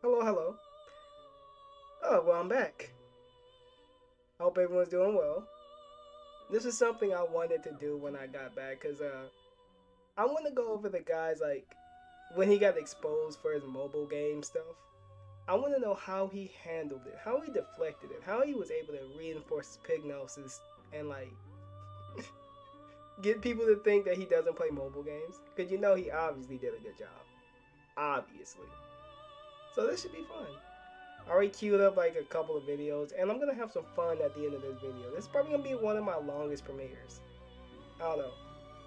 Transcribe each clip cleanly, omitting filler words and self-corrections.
Hello, hello. Oh, well, I'm back. I hope everyone's doing well. This is something I wanted to do when I got back because I want to go over the guys like when he got exposed for his mobile game stuff. I want to know how he handled it, how he deflected it, how he was able to reinforce his pignosis and like get people to think that he doesn't play mobile games. Because you know he obviously did a good job. Obviously. So this should be fun. I already queued up like a couple of videos, and I'm gonna have some fun at the end of this video. This is probably gonna be one of my longest premieres. I don't know.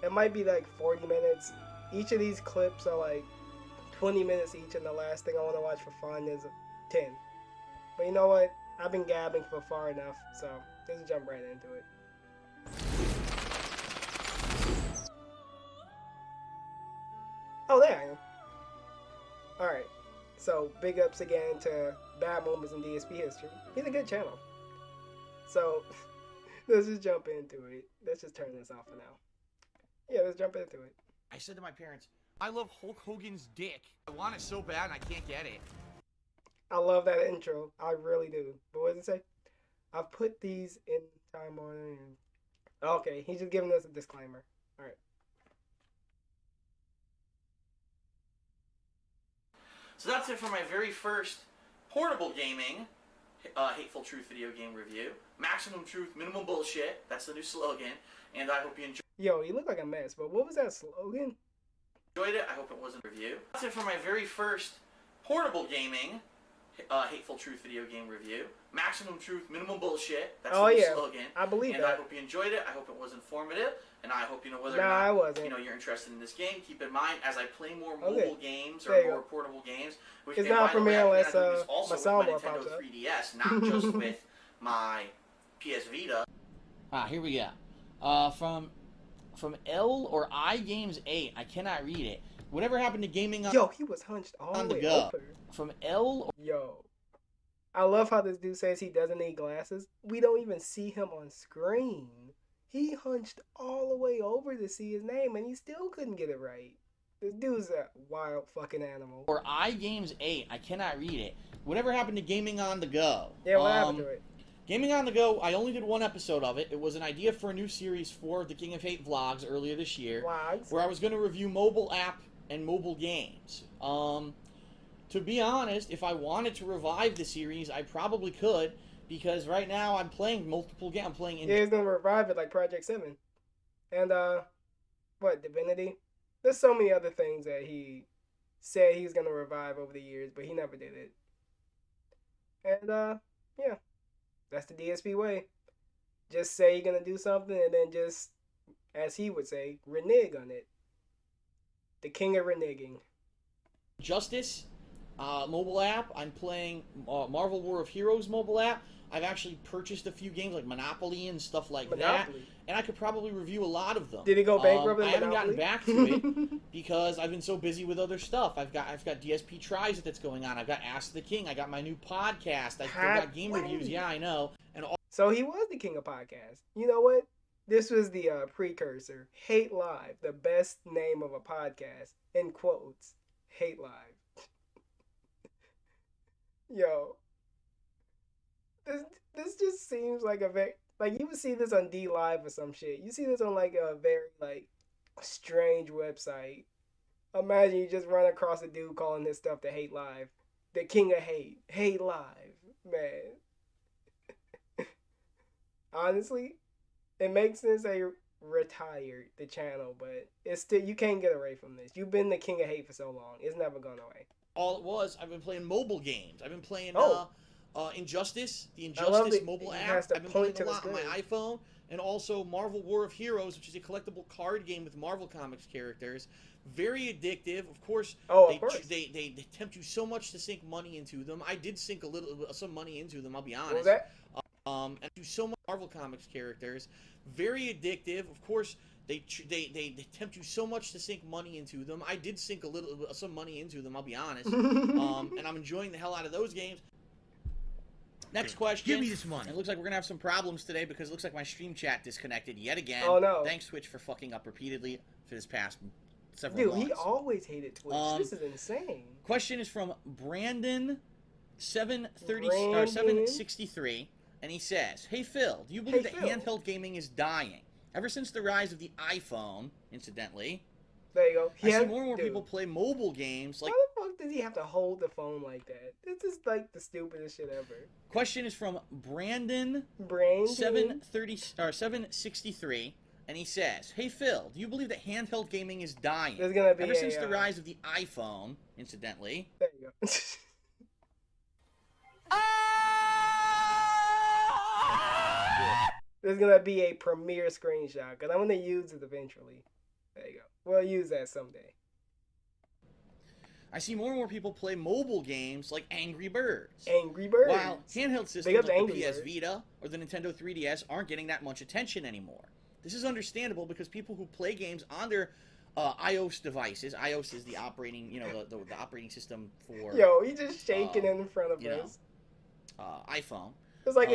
It might be like 40 minutes. Each of these clips are like 20 minutes each, and the last thing I want to watch for fun is 10. But you know what? I've been gabbing for far enough, so let's jump right into it. Oh, there I am. Alright. So, big ups again to Bad Moments in DSP history. He's a good channel. So, let's just jump into it. Let's just turn this off for now. Yeah, let's jump into it. I said to my parents, I love Hulk Hogan's dick. I want it so bad and I can't get it. I love that intro. I really do. But what does it say? I've put these in time on it. Okay, he's just giving us a disclaimer. Alright. So that's it for my very first portable gaming, Hateful Truth video game review. Maximum truth, minimum bullshit. That's the new slogan. And I hope you enjoyed Yo, you look like a mess, but what was that slogan? it. I hope it wasn't a review. That's it for my very first portable gaming, Hateful Truth video game review. Maximum truth, minimum bullshit. That's the new slogan. I believe and that. I hope you enjoyed it. I hope it was informative. And I hope you know whether or I not wasn't. you're interested in this game. Keep in mind, as I play more Okay. mobile games or There you more go. portable games, which It's and not by the way, premiere I unless, plan on doing this also with my Masama Nintendo pops up. 3DS, not just with my PS Vita. Here we go. From L or I Games 8. I cannot read it. Whatever happened to gaming on, Yo, he was hunched all on the the way go? over. From L. Yo. I love how this dude says he doesn't need glasses. We don't even see him on screen. He hunched all the way over to see his name, and he still couldn't get it right. This dude's a wild fucking animal. Or I Games 8. I cannot read it. Whatever happened to gaming on the go? Yeah, what happened to it? Gaming on the go, I only did one episode of it. It was an idea for a new series for the King of Hate vlogs earlier this year. Vlogs? Where I was going to review mobile app and mobile games. To be honest, if I wanted to revive the series, I probably could, because right now I'm playing multiple games. I'm playing Yeah, he's gonna revive it like Project 7. And, what, Divinity? There's so many other things that he said he was gonna revive over the years, but he never did it. And, yeah. That's the DSP way. Just say you're gonna do something and then just, as he would say, renege on it. The king of reneging. Justice mobile app. I'm playing Marvel War of Heroes mobile app. I've actually purchased a few games like Monopoly and stuff like that, and I could probably review a lot of them. Did he go bankrupt? I haven't gotten back to it because I've been so busy with other stuff. I've got DSP Tries that's going on. I've got Ask the King. I got my new podcast. I've got game reviews. Yeah, I know. And so he was the king of podcasts. You know what? This was the precursor. Hate Live, the best name of a podcast. In quotes. Hate Live. Yo. This just seems like a very, like, you would see this on D Live or some shit. You see this on like a very like strange website. Imagine you just run across a dude calling this stuff the Hate Live. The king of hate. Hate Live. Man. Honestly, it makes sense that you retired the channel, but it's still, you can't get away from this. You've been the king of hate for so long. It's never gone away. all it was, I've been playing mobile games. I've been playing Injustice, the Injustice mobile app. I've been playing a lot on my iPhone, and also Marvel War of Heroes, which is a collectible card game with Marvel Comics characters. Very addictive. Of course, they tempt you so much to sink money into them. I did sink some money into them, I'll be honest. What was that? And do so much Marvel Comics characters. Very addictive. Of course, they tempt you so much to sink money into them. I did sink some money into them, I'll be honest. And I'm enjoying the hell out of those games. Next question. Give me this money. It looks like we're going to have some problems today because it looks like my stream chat disconnected yet again. Oh, no. Thanks, Twitch, for fucking up repeatedly for this past several months. Dude, he always hated Twitch. This is insane. Question is from Brandon 763, and he says, "Hey Phil, do you believe that handheld gaming is dying? Ever since the rise of the iPhone, incidentally, there you go. I see more and more people play mobile games like." Why the fuck does he have to hold the phone like that? This is like the stupidest shit ever. Question is from Brandon 763, and he says, "Hey Phil, do you believe that handheld gaming is dying? Ever since the rise of the iPhone, incidentally." There you go. There's gonna be a premiere screenshot because I'm gonna use it eventually. There you go. We'll use that someday. I see more and more people play mobile games like Angry Birds. Angry Birds. While handheld systems like the PS Vita or the Nintendo 3DS aren't getting that much attention anymore. This is understandable because people who play games on their iOS devices. iOS is the operating, the operating system for. Yo, he just shaking in front of us. iPhone. It's like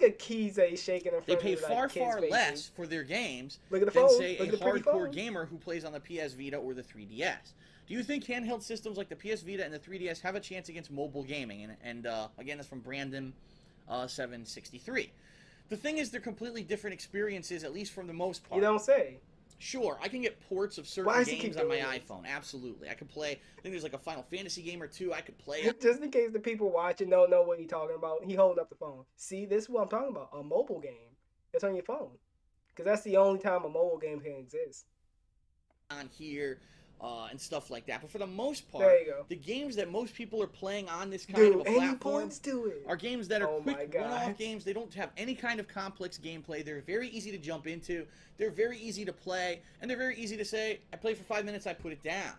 a keys that he's shaking in front of. They pay far less for their games than say a hardcore gamer who plays on the PS Vita or the 3DS. Do you think handheld systems like the PS Vita and the 3DS have a chance against mobile gaming? And again, that's from Brandon 763. The thing is, they're completely different experiences, at least from the most part. You don't say. Sure, I can get ports of certain games on my iPhone. Absolutely. I could play, I think there's like a Final Fantasy game or two I could play. Just in case the people watching don't know what he's talking about, he holding up the phone. See, this is what I'm talking about. A mobile game. It's on your phone. Because that's the only time a mobile game can exist. On here and stuff like that. But for the most part, there you go. The games that most people are playing on this kind of a platform to it. are games that are quick one-off games. They don't have any kind of complex gameplay. They're very easy to jump into. They're very easy to play. And they're very easy to say, I play for 5 minutes, I put it down.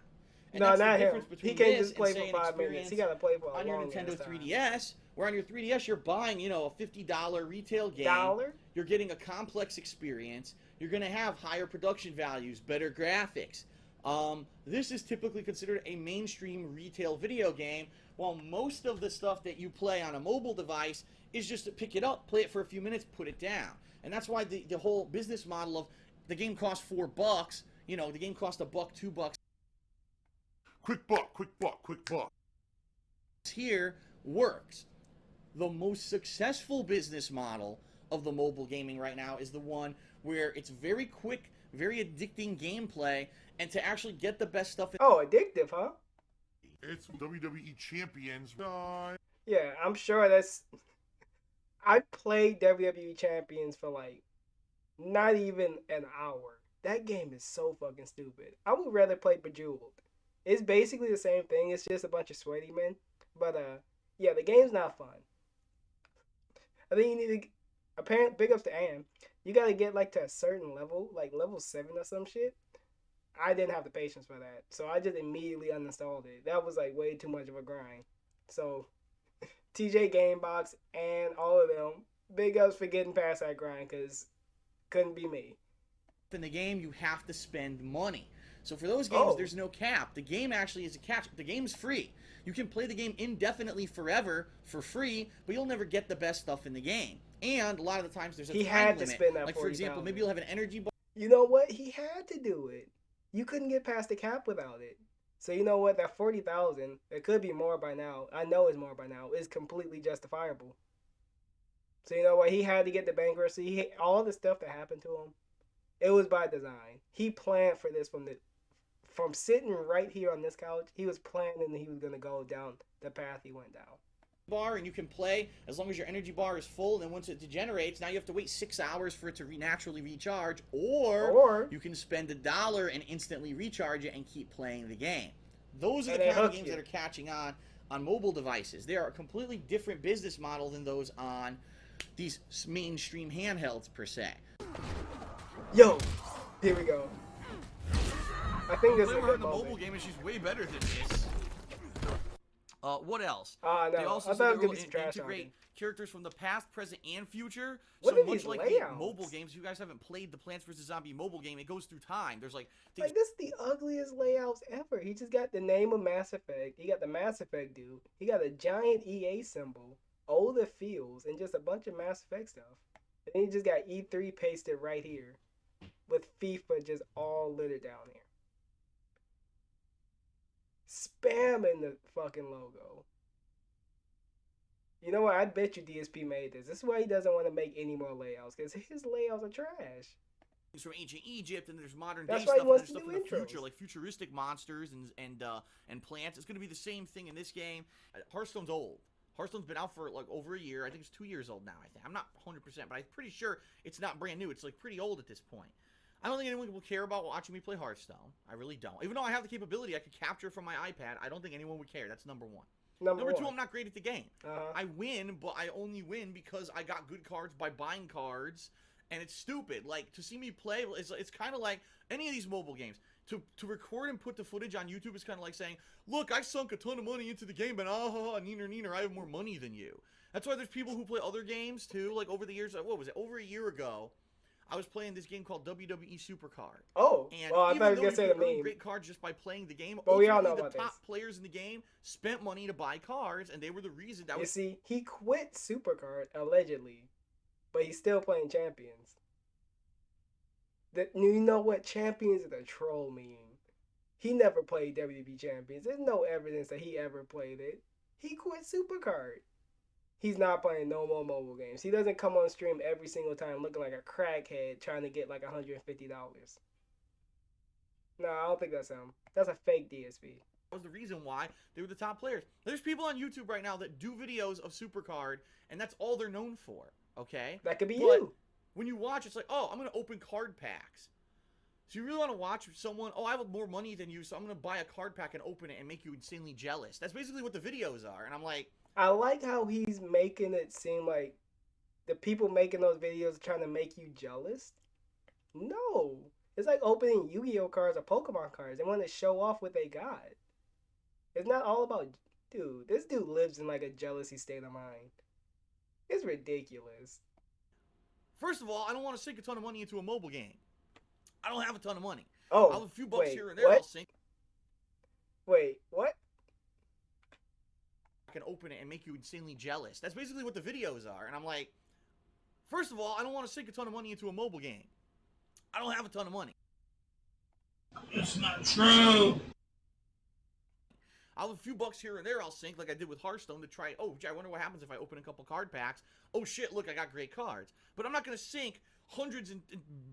And no, not him. He can't just play for 5 minutes. He got to play for a long time. On your Nintendo 3DS, where on your 3DS you're buying, a $50 retail game. You're getting a complex experience. You're going to have higher production values, better graphics. This is typically considered a mainstream retail video game, while most of the stuff that you play on a mobile device is just to pick it up, play it for a few minutes, put it down. And that's why the whole business model of the game costs $4, the game costs $1, $2. Quick buck. Here works. The most successful business model of the mobile gaming right now is the one where it's very quick, very addicting gameplay, and to actually get the best stuff. Oh, addictive, huh? It's WWE Champions. Yeah, I'm sure that's. I played WWE Champions for like not even an hour. That game is so fucking stupid. I would rather play Bejeweled. It's basically the same thing. It's just a bunch of sweaty men. But yeah, the game's not fun. I think you need to. Apparently, big ups to Ann. You gotta get like to a certain level, like level 7 or some shit. I didn't have the patience for that, so I just immediately uninstalled it. That was like way too much of a grind. So, TJ Gamebox and all of them, big ups for getting past that grind, because couldn't be me. In the game, you have to spend money. So for those games, there's no cap. The game actually is a catch. The game's free. You can play the game indefinitely forever for free, but you'll never get the best stuff in the game. And a lot of the times there's a time limit. Spend that like, for example, maybe you'll have an energy bar. You know what? He had to do it. You couldn't get past the cap without it. So you know what? That 40,000, it could be more by now. I know it's more by now. Is completely justifiable. So you know what? He had to get the bankruptcy. All the stuff that happened to him, it was by design. He planned for this from sitting right here on this couch. He was planning that he was gonna go down the path he went down. Bar, and you can play as long as your energy bar is full, and then once it degenerates, now you have to wait 6 hours for it to naturally recharge, or you can spend $1 and instantly recharge it and keep playing the game. Those are the kind of games that are catching on mobile devices. They are a completely different business model than those on these mainstream handhelds per se. Yo, here we go. I think this is a good the mobile game is just way better than this. What else? No. They also said they will integrate characters from the past, present, and future. What so are much these like layouts? the mobile games, if you guys haven't played the Plants vs. Zombie mobile game, it goes through time. There's like this is the ugliest layouts ever. He just got the name of Mass Effect. He got the Mass Effect dude. He got a giant EA symbol, all the fields, and just a bunch of Mass Effect stuff. And then he just got E3 pasted right here, with FIFA just all littered down here. Spamming the fucking logo. You know what? I bet you DSP made this. This is why he doesn't want to make any more layouts, because his layouts are trash. From ancient Egypt, and there's modern That's day why he stuff, and wants there's to stuff do in the future, intros. like futuristic monsters and plants. It's going to be the same thing in this game. Hearthstone's old. Hearthstone's been out for like over a year. I think it's 2 years old now. I'm not 100%, but I'm pretty sure it's not brand new. It's like pretty old at this point. I don't think anyone will care about watching me play Hearthstone. I really don't. Even though I have the capability, I could capture from my iPad. I don't think anyone would care. That's number one. Number two, I'm not great at the game. I win, but I only win because I got good cards by buying cards, and it's stupid. Like, to see me play, it's kind of like any of these mobile games. To record and put the footage on YouTube is kind of like saying, look, I sunk a ton of money into the game, and neener, I have more money than you. That's why there's people who play other games, too. Like, over the years, what was it, over a year ago, I was playing this game called WWE Supercard. Oh, and well, I thought you were going even though to say you the could earn meme. great cards just by playing the game, But we all know the about top this. players in the game spent money to buy cards, and they were the reason that You was... see, he quit Supercard, allegedly, but he's still playing Champions. You know what? Champions is a troll meme. He never played WWE Champions. There's no evidence that he ever played it. He quit Supercard. He's not playing no more mobile games. He doesn't come on stream every single time looking like a crackhead trying to get like $150. No, I don't think that's him. That's a fake DSP. That was the reason why they were the top players. There's people on YouTube right now that do videos of Supercard, and that's all they're known for, okay? That could be but you. When you watch, it's like, oh, I'm going to open card packs. So you really want to watch someone, oh, I have more money than you, so I'm going to buy a card pack and open it and make you insanely jealous. That's basically what the videos are, and I'm like... I like how he's making it seem like the people making those videos are trying to make you jealous. No. It's like opening Yu-Gi-Oh cards or Pokemon cards. They want to show off what they got. It's not all about... Dude, this dude lives in like a jealousy state of mind. It's ridiculous. First of all, I don't want to sink a ton of money into a mobile game. I don't have a ton of money. Oh, I'll have a few bucks wait, here and there. what? I'll sink. Wait, what? I can open it and make you insanely jealous. That's basically what the videos are. And I'm like, first of all, I don't want to sink a ton of money into a mobile game. I don't have a ton of money. It's not true. I'll have a few bucks here and there I'll sink like I did with Hearthstone to try, oh, gee, I wonder what happens if I open a couple card packs. Oh, shit, look, I got great cards. But I'm not going to sink hundreds and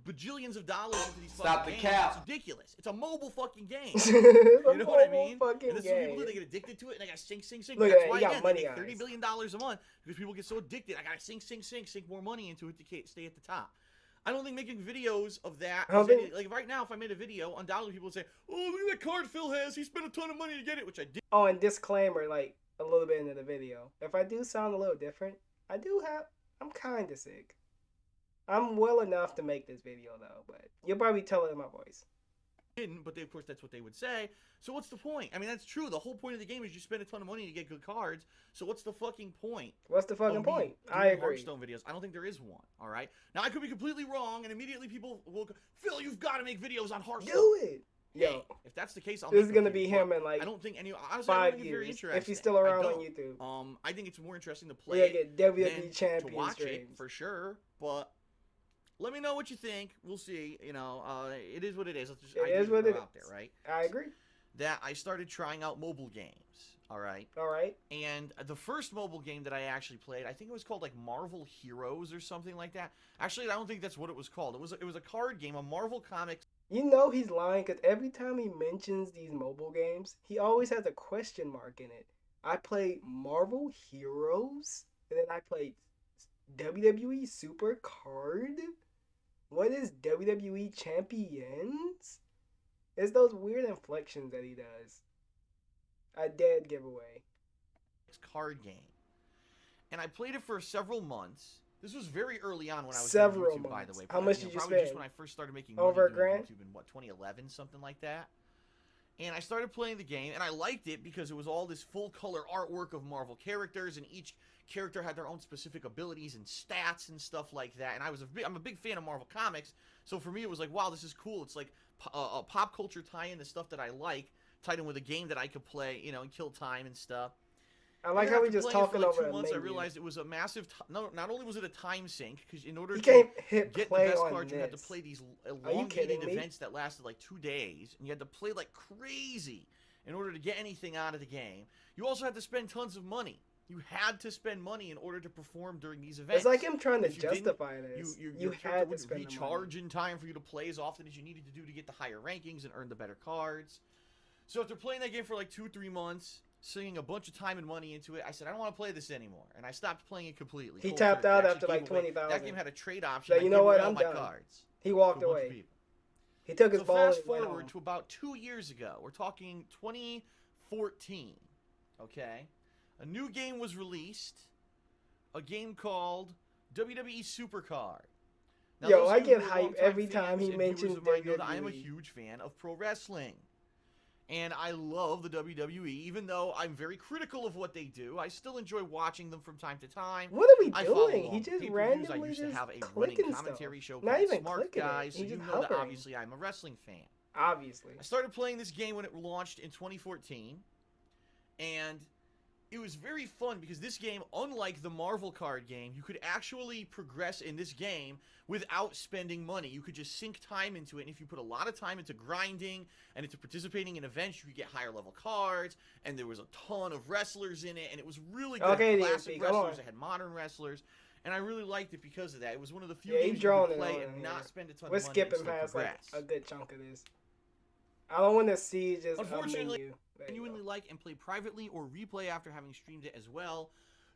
bajillions of dollars into these fucking games. It's ridiculous. It's a mobile fucking game. You know what I mean? And this is what people do. They get addicted to it, and they got to sink. Look, That's why, again, money they make $30 billion a month, because people get so addicted. I got to sink more money into it to stay at the top. I don't think making videos of that, like right now, if I made a video, undoubtedly people would say, oh, look at that card Phil has. He spent a ton of money to get it, which I did. Oh, and disclaimer, like, a little bit into the video. If I do sound a little different, I'm kind of sick. I'm well enough to make this video, though, but you'll probably tell it in my voice. Didn't, but of course that's what they would say. So what's the point? I mean, that's true. The whole point of the game is you spend a ton of money to get good cards. So what's the fucking point? What's the fucking point? I agree. Hearthstone videos. I don't think there is one. All right. Now I could be completely wrong, and immediately people will go, Phil, you've got to make videos on Hearthstone. Do it. Yo, hey, if that's the case, I'll. This is gonna be him in like I don't think any. Honestly, 5 I think years. Very interesting. If he's still around on YouTube. I think it's more interesting to play. We're gonna get WWE than champion to watch streams. it for sure, but. Let me know what you think. We'll see. You know, it is what it is. Let's just, it is what it is. Out there, right? I agree. That I started trying out mobile games. All right. All right. And the first mobile game that I actually played, I think it was called like Marvel Heroes or something like that. Actually, I don't think that's what it was called. It was a card game, a Marvel Comics. You know he's lying because every time he mentions these mobile games, he always has a question mark in it. I played Marvel Heroes, and then I played WWE Super Card. What is WWE Champions? It's those weird inflections that he does. A dead giveaway. It's card game. And I played it for several months. This was very early on when I was several on YouTube, months. by the way. How much did you probably spend? Just when I first started making money Over doing $1,000? YouTube in, 2011, something like that. And I started playing the game, and I liked it because it was all this full-color artwork of Marvel characters, and each character had their own specific abilities and stats and stuff like that. And I'm a big fan of Marvel Comics, so for me it was like, wow, this is cool. It's like a pop culture tie-in to stuff that I like, tied in with a game that I could play, you know, and kill time and stuff. I like how we just talking for like over 2 months, a I menu. realized it was a massive. Not only was it a time sink, because in order You to can't hit get the play best on cards, you had to this. play these Are you kidding elongated me? events that lasted like 2 days, and you had to play like crazy. in order to get anything out of the game. You also had to spend tons of money. You had to spend money in order to perform during these events. It's like him trying to justify this. You had to spend recharge in time for you to play as often as you needed to do to get the higher rankings and earn the better cards. So after playing that game for like 2-3 months, sinking a bunch of time and money into it, I said, I don't want to play this anymore. And I stopped playing it completely. He tapped out after like 20,000. That game had a trade option. So you know what? I'm done. Cards he walked away. He took his ball. Fast forward to about 2 years ago. We're talking 2014. Okay? A new game was released. A game called WWE Supercard. Now, yo, I get hype every time he mentions WWE. I am a huge fan of pro wrestling. And I love the WWE, even though I'm very critical of what they do. I still enjoy watching them from time to time. What are we doing? He just randomly I used to have a running commentary show called called even Smart Guys, so you know that obviously I'm a wrestling fan. Obviously. I started playing this game when it launched in 2014, and it was very fun because this game, unlike the Marvel card game, you could actually progress in this game without spending money. You could just sink time into it, and if you put a lot of time into grinding and into participating in events, you could get higher level cards, and there was a ton of wrestlers in it, and it was really good. Okay, classic DSP, wrestlers, it had modern wrestlers, and I really liked it because of that. It was one of the few games you could play and not spend a ton of money. We're skipping past like a good chunk of this. I don't want to see just unfortunately, I genuinely like and play privately or replay after having streamed it as well.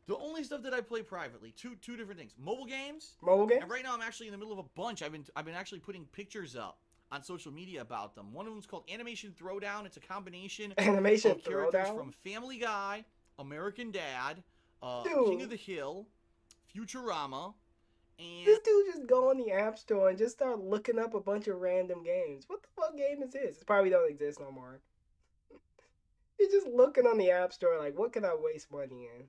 The only stuff that I play privately, two different things. Mobile games. And right now I'm actually in the middle of a bunch. I've been actually putting pictures up on social media about them. One of them is called Animation Throwdown. It's a combination of characters from Family Guy, American Dad, King of the Hill, Futurama, and this dude just go on the App Store and just start looking up a bunch of random games. What the fuck game is this? It probably don't exist no more. He's just looking on the App Store like, what can I waste money in?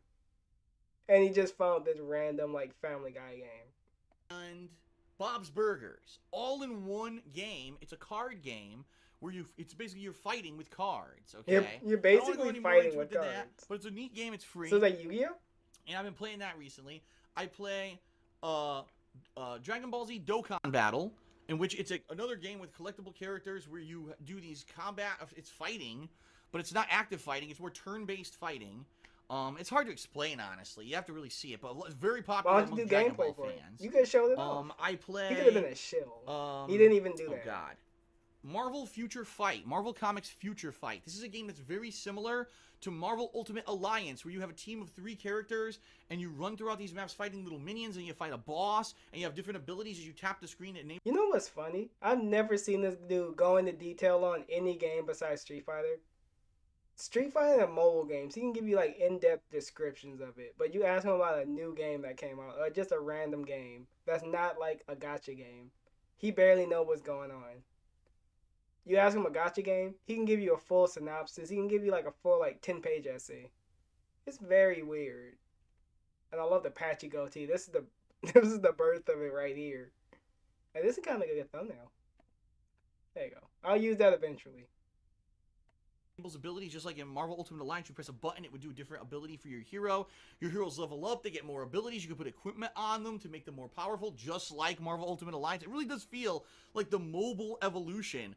And he just found this random, like, Family Guy game. And Bob's Burgers. All in one game. It's a card game where it's basically you're fighting with cards, okay? You're basically fighting with cards. But it's a neat game. It's free. So is that Yu-Gi-Oh? And I've been playing that recently. I play Dragon Ball Z Dokkan Battle, in which it's another game with collectible characters where you do these combat. It's fighting, but it's not active fighting. It's more turn-based fighting. It's hard to explain, honestly. You have to really see it, but it's very popular among Dragon Ball fans. You could show it off. I play... He could have been a shill. He didn't even do that. Oh, God. Marvel Future Fight. Marvel Comics Future Fight. This is a game that's very similar to Marvel Ultimate Alliance, where you have a team of 3 characters, and you run throughout these maps fighting little minions, and you fight a boss, and you have different abilities as you tap the screen. You know what's funny? I've never seen this dude go into detail on any game besides Street Fighter. Street Fighter and mobile games, he can give you like in-depth descriptions of it. But you ask him about a new game that came out, or just a random game that's not like a gacha game, he barely knows what's going on. You ask him a gacha game, he can give you a full synopsis. He can give you like a full like 10-page essay. It's very weird. And I love the patchy goatee. This is the birth of it right here. And this is kind of like a good thumbnail. There you go. I'll use that eventually. Abilities, just like in Marvel Ultimate Alliance, you press a button, it would do a different ability for your hero. Your heroes level up, they get more abilities. You can put equipment on them to make them more powerful, just like Marvel Ultimate Alliance. It really does feel like the mobile evolution.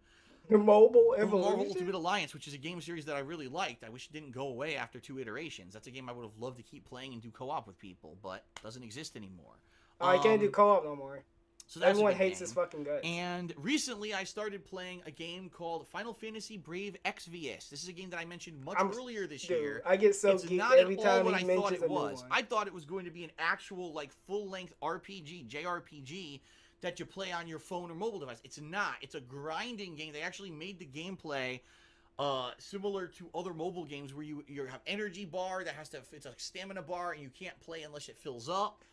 The mobile evolution? Marvel Ultimate Alliance, which is a game series that I really liked. I wish it didn't go away after 2 iterations. That's a game I would have loved to keep playing and do co-op with people, but it doesn't exist anymore. Oh, I can't do co-op no more. So that's everyone hates his fucking guts. And recently, I started playing a game called Final Fantasy Brave Exvius. This is a game that I mentioned much earlier this year. I get so geeked every time he mentions a new one. I thought it was going to be an actual, like, full-length RPG, JRPG, that you play on your phone or mobile device. It's not. It's a grinding game. They actually made the gameplay similar to other mobile games where you have energy bar that it's a stamina bar, and you can't play unless it fills up.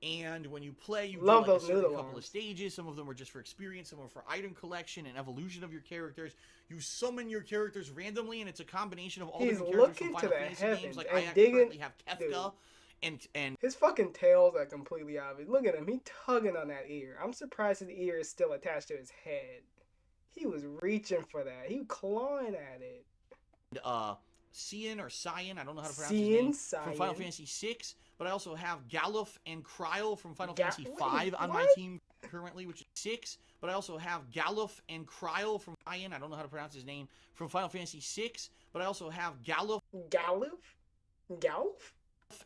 And when you play, you love do like those a couple of stages. Some of them are just for experience, some are for item collection and evolution of your characters. You summon your characters randomly, and it's a combination of all different characters from Final Fantasy games. Like I currently have Kefka, and his fucking tails are completely obvious. Look at him, he tugging on that ear. I'm surprised his ear is still attached to his head. He was reaching for that. He was clawing at it. Cyan or Cyan, I don't know how to pronounce his name, from Final Fantasy VI, but I also have Galuf and Kryl from Final Fantasy V on my team. currently, which is 6, but I also have Galuf and Kryl from Ryan. I don't know how to pronounce his name, from Final Fantasy 6, but I also have Galuf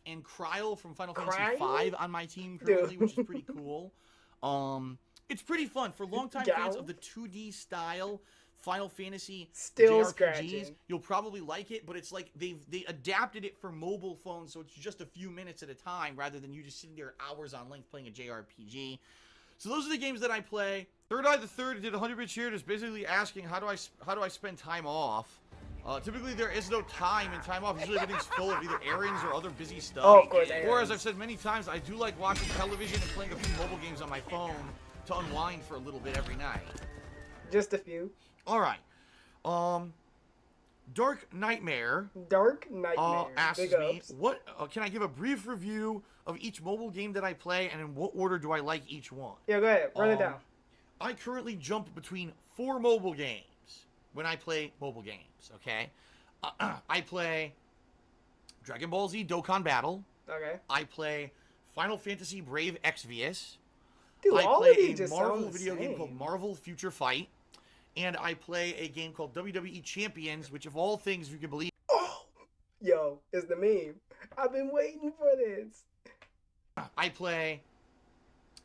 and Kryl from Final Fantasy 5 on my team currently, which is pretty cool. It's pretty fun for longtime fans of the 2D style Final Fantasy still JRPGs. Scratching. You'll probably like it, but it's like they adapted it for mobile phones, so it's just a few minutes at a time rather than you just sitting there hours on length playing a JRPG. So those are the games that I play. Third Eye the Third did 100-bit shared is basically asking how do I spend time off. Typically there is no time and time off. Usually everything's full of either errands or other busy stuff. Oh, of course. Or as I've said many times, I do like watching television and playing a few mobile games on my phone to unwind for a little bit every night. Just a few. All right. Dark Nightmare asks me, what can I give a brief review of each mobile game that I play, and in what order do I like each one? Yeah, go ahead. Run it down. I currently jump between 4 mobile games when I play mobile games, okay? I play Dragon Ball Z Dokkan Battle. Okay. I play Final Fantasy Brave Exvius. Dude, I all play of these a just Marvel sound the video game same. called Marvel Future Fight. And I play a game called WWE Champions, which of all things you can believe. Oh, yo, it's the meme. I've been waiting for this. I play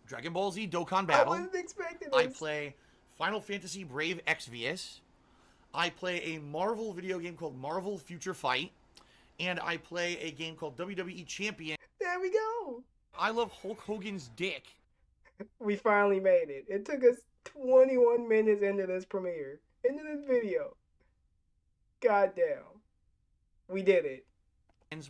Dragon Ball Z Dokkan Battle. I wasn't expecting this. I play Final Fantasy Brave Exvius. I play a Marvel video game called Marvel Future Fight. And I play a game called WWE Champions. There we go. I love Hulk Hogan's dick. We finally made it. It took us 21 minutes into this premiere, into this video. Goddamn. We did it.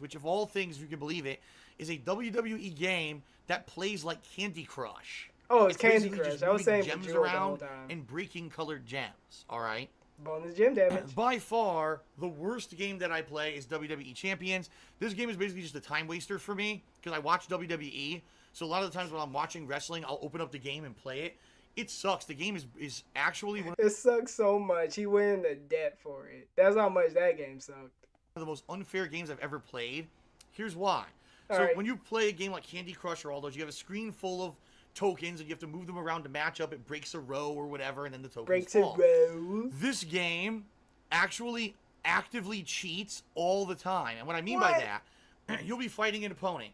Which of all things, if you can believe it, is a WWE game that plays like Candy Crush. Oh, it's Candy Crush. Just I was saying gems Bejeweled the whole around time. and breaking colored gems. All right. Bonus gem damage. By far, the worst game that I play is WWE Champions. This game is basically just a time waster for me because I watch WWE. So a lot of the times when I'm watching wrestling, I'll open up the game and play it. It sucks. The game is actually one It sucks so much. He went into debt for it. That's how much that game sucked. of the most unfair games I've ever played. Here's why. All So right. when you play a game like Candy Crush or all those, you have a screen full of tokens and you have to move them around to match up. It breaks a row or whatever, and then the tokens Breaks fall. a row. This game actually actively cheats all the time. And what I mean by that, you'll be fighting an opponent.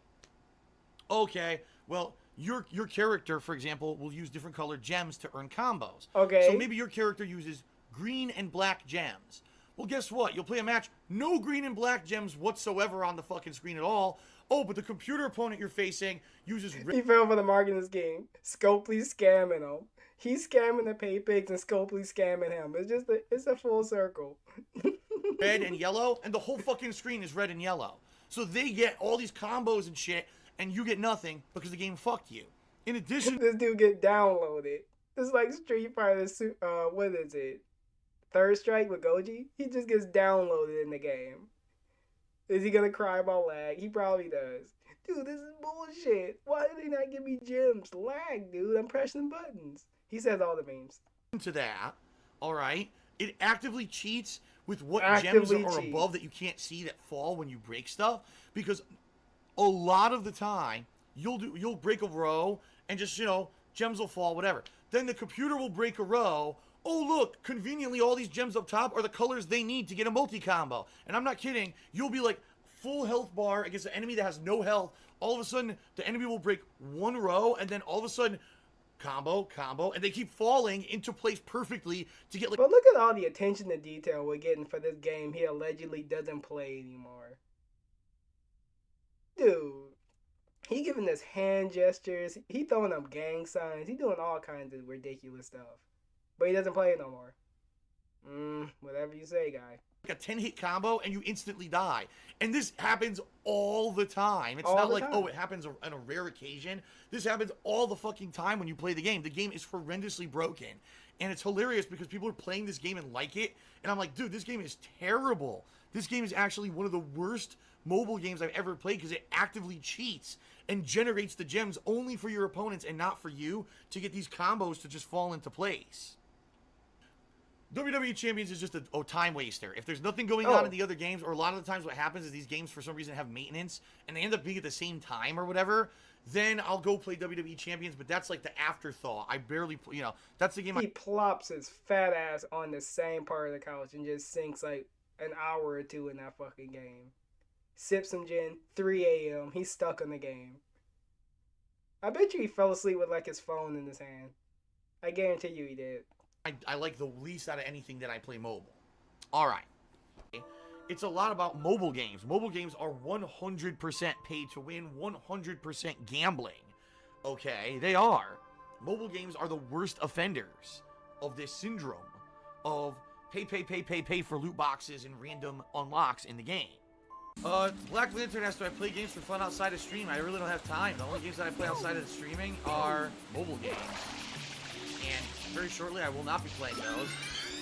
Okay, well, your character, for example, will use different colored gems to earn combos. Okay. So maybe your character uses green and black gems. Well, guess what? You'll play a match, no green and black gems whatsoever on the fucking screen at all. Oh, but the computer opponent you're facing uses He fell for the marketing scheme. Scopely's scamming him. He's scamming the pay pigs and Scopely's scamming him. It's a full circle. red and yellow, and the whole fucking screen is red and yellow. So they get all these combos and shit, and you get nothing because the game fucked you. In addition, This dude get downloaded. It's like Street Fighter. What is it? Third Strike with Goji. He just gets downloaded in the game. Is he gonna cry about lag? He probably does. Dude, this is bullshit. Why did they not give me gems? Lag, dude. I'm pressing buttons. He says all the memes. to that, all right, it actively cheats with what Actively gems are cheats. above that you can't see that fall when you break stuff, because a lot of the time you'll break a row and just, you know, gems will fall, whatever. Then the computer will break a row. Oh, look, conveniently all these gems up top are the colors they need to get a multi-combo. And I'm not kidding. You'll be like full health bar against an enemy that has no health. All of a sudden, the enemy will break one row, and then all of a sudden, combo, and they keep falling into place perfectly to get like... But look at all the attention to detail we're getting for this game he allegedly doesn't play anymore. Dude. He giving us hand gestures. He throwing up gang signs. He doing all kinds of ridiculous stuff. But he doesn't play it no more. Whatever you say, guy. a 10-hit combo and you instantly die. And this happens all the time. It's All not the like, time. oh, it happens on a rare occasion. This happens all the fucking time when you play the game. The game is horrendously broken. And it's hilarious because people are playing this game and like it. And I'm like, dude, this game is terrible. This game is actually one of the worst mobile games I've ever played because it actively cheats and generates the gems only for your opponents and not for you to get these combos to just fall into place. WWE Champions is just a time waster. If there's nothing going on in the other games, or a lot of the times what happens is these games for some reason have maintenance, and they end up being at the same time or whatever, then I'll go play WWE Champions, but that's like the afterthought. I barely, that's the game He plops his fat ass on the same part of the couch and just sinks like an hour or two in that fucking game. Sips some gin, 3 a.m., he's stuck in the game. I bet you he fell asleep with like his phone in his hand. I guarantee you he did. I like the least out of anything that I play mobile. All right. It's a lot about mobile games. Mobile games are 100% pay to win, 100% gambling. Okay, they are. Mobile games are the worst offenders of this syndrome of pay for loot boxes and random unlocks in the game. Black Lantern asks, do I play games for fun outside of stream? I really don't have time. The only games that I play outside of the streaming are mobile games. And very shortly, I will not be playing those.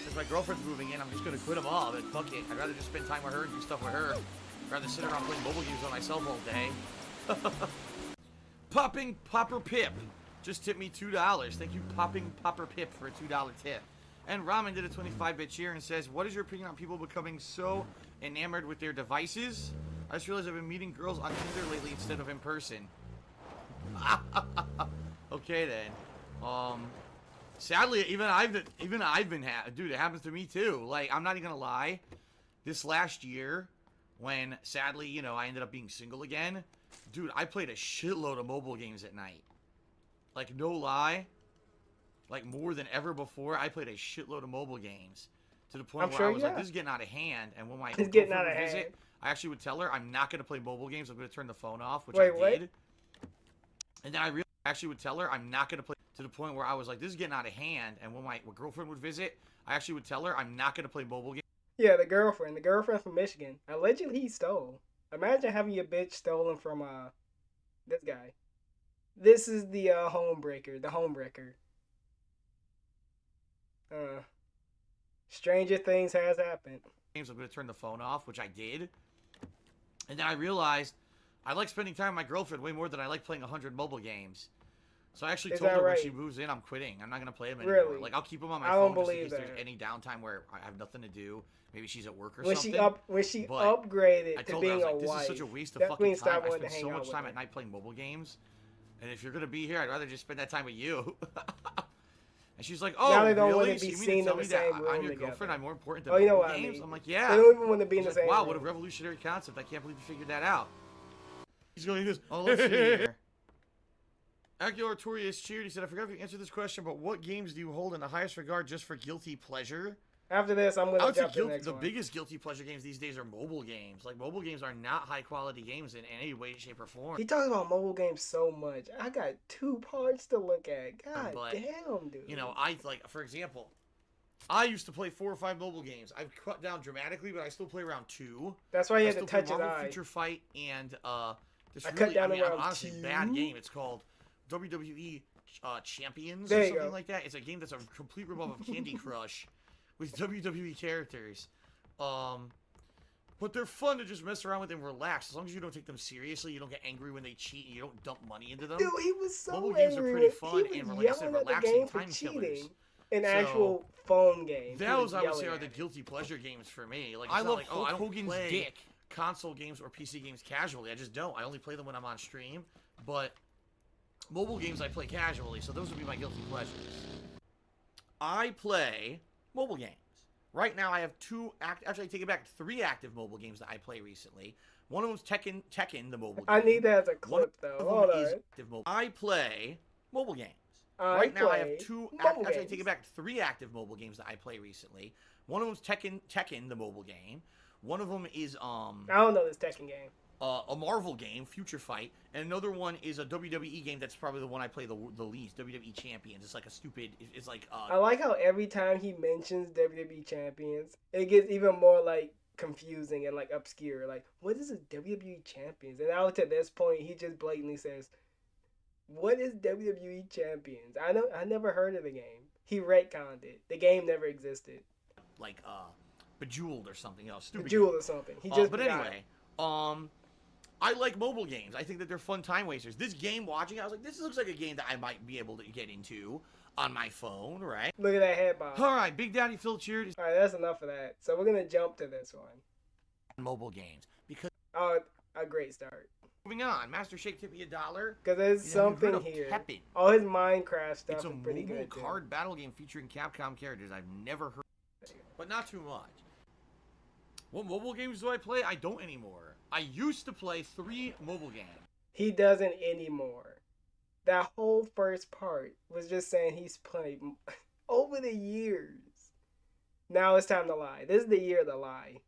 Since my girlfriend's moving in, I'm just going to quit them all. But fuck it. I'd rather just spend time with her and do stuff with her. I'd rather sit around playing mobile games on myself all day. Popping Popper Pip just tipped me $2. Thank you, Popping Popper Pip, for a $2 tip. And Ramen did a 25-bit cheer and says, what is your opinion on people becoming so enamored with their devices? I just realized I've been meeting girls on Tinder lately instead of in person. Okay, then. Sadly, even I've been dude, it happens to me too. Like, I'm not even gonna lie. This last year, when sadly, I ended up being single again, dude, I played a shitload of mobile games at night. Like, no lie. Like, more than ever before, I played a shitload of mobile games. To the point where I was like, this is getting out of hand. And when my girlfriend would visit, I actually would tell her, I'm not gonna play mobile games. I'm gonna turn the phone off, which I did. And then I actually would tell her, I'm not gonna play. To the point where I was like, this is getting out of hand. And when my girlfriend would visit, I actually would tell her, I'm not going to play mobile games. Yeah, the girlfriend from Michigan. Allegedly, he stole. Imagine having your bitch stolen from, this guy. This is the, homebreaker. The homebreaker. Stranger things has happened. I'm going to turn the phone off, which I did. And then I realized I like spending time with my girlfriend way more than I like playing 100 mobile games. So I actually told her when she moves in, I'm quitting. I'm not going to play them anymore. Really? Like, I'll keep them on my phone just in case there's any downtime where I have nothing to do. Maybe she's at work or something. When she upgraded to being a wife, this is such a waste of fucking time. I spend so much time at night playing mobile games. And if you're going to be here, I'd rather just spend that time with you. And she's like, oh, really? So you mean to tell me that I'm your girlfriend? I'm more important than mobile games? I'm like, yeah. They don't even want to be in the same room. Wow, what a revolutionary concept. I can't believe you figured that out. He goes, oh, let's see here. Acular Artorius cheered. He said, I forgot if you answered this question, but what games do you hold in the highest regard just for guilty pleasure? After this, I'm going to jump to the next one. The biggest guilty pleasure games these days are mobile games. Like, mobile games are not high-quality games in any way, shape, or form. He talks about mobile games so much. I got 2 parts to look at. God damn, dude. For example, I used to play 4 or 5 mobile games. I've cut down dramatically, but I still play around 2. That's why you had to touch his Marvel eye. Future Fight and, this I really, cut down I mean, around honestly, 2. bad game. It's called WWE Champions there or something like that. It's a game that's a complete ripoff of Candy Crush with WWE characters. But they're fun to just mess around with and relax. As long as you don't take them seriously, you don't get angry when they cheat, and you don't dump money into them. Dude, he was so Mobile angry. games are pretty fun and relaxing time killers. An actual phone game. Those, I would say, are the guilty pleasure games for me. Like, I love I don't Hogan's play dick. console games or PC games casually. I just don't. I only play them when I'm on stream. But mobile games I play casually, so those would be my guilty pleasures. I play mobile games. Right now I have 2 actually I take it back, 3 active mobile games that I play recently. One of them's Tekken, the mobile game. I need that as a clip though. Hold on. I play mobile games. Right now I have 2 actually I take it back, 3 active mobile games that I play recently. One of them's Tekken, the mobile game. One of them is I don't know this Tekken game. A Marvel game, Future Fight, and another one is a WWE game that's probably the one I play the least, WWE Champions. It's like a stupid, it's like... I like how every time he mentions WWE Champions, it gets even more, like, confusing and, like, obscure. Like, what is a WWE Champions? And now to this point, he just blatantly says, what is WWE Champions? I never heard of the game. He retconned it. The game never existed. Like, Bejeweled or something, stupid Bejeweled game. Or something. He just but anyway, I like mobile games. I think that they're fun time wasters. This game, watching, I was like, this looks like a game that I might be able to get into. on my phone, right? Look at that head bob. All right, Big Daddy Phil cheered. All right, that's enough of that. So we're gonna jump to this one. Mobile games because. Oh, a great start. Moving on, Master Shake tipped me $1. Because there's something here. Teppin. Oh, his Minecraft stuff it's a is pretty mobile good card battle game featuring Capcom characters I've never heard, but not too much. What mobile games do I play? I don't anymore. I used to play 3 mobile games. He doesn't anymore. That whole first part was just saying he's played over the years. Now it's time to lie. This is the year of the lie.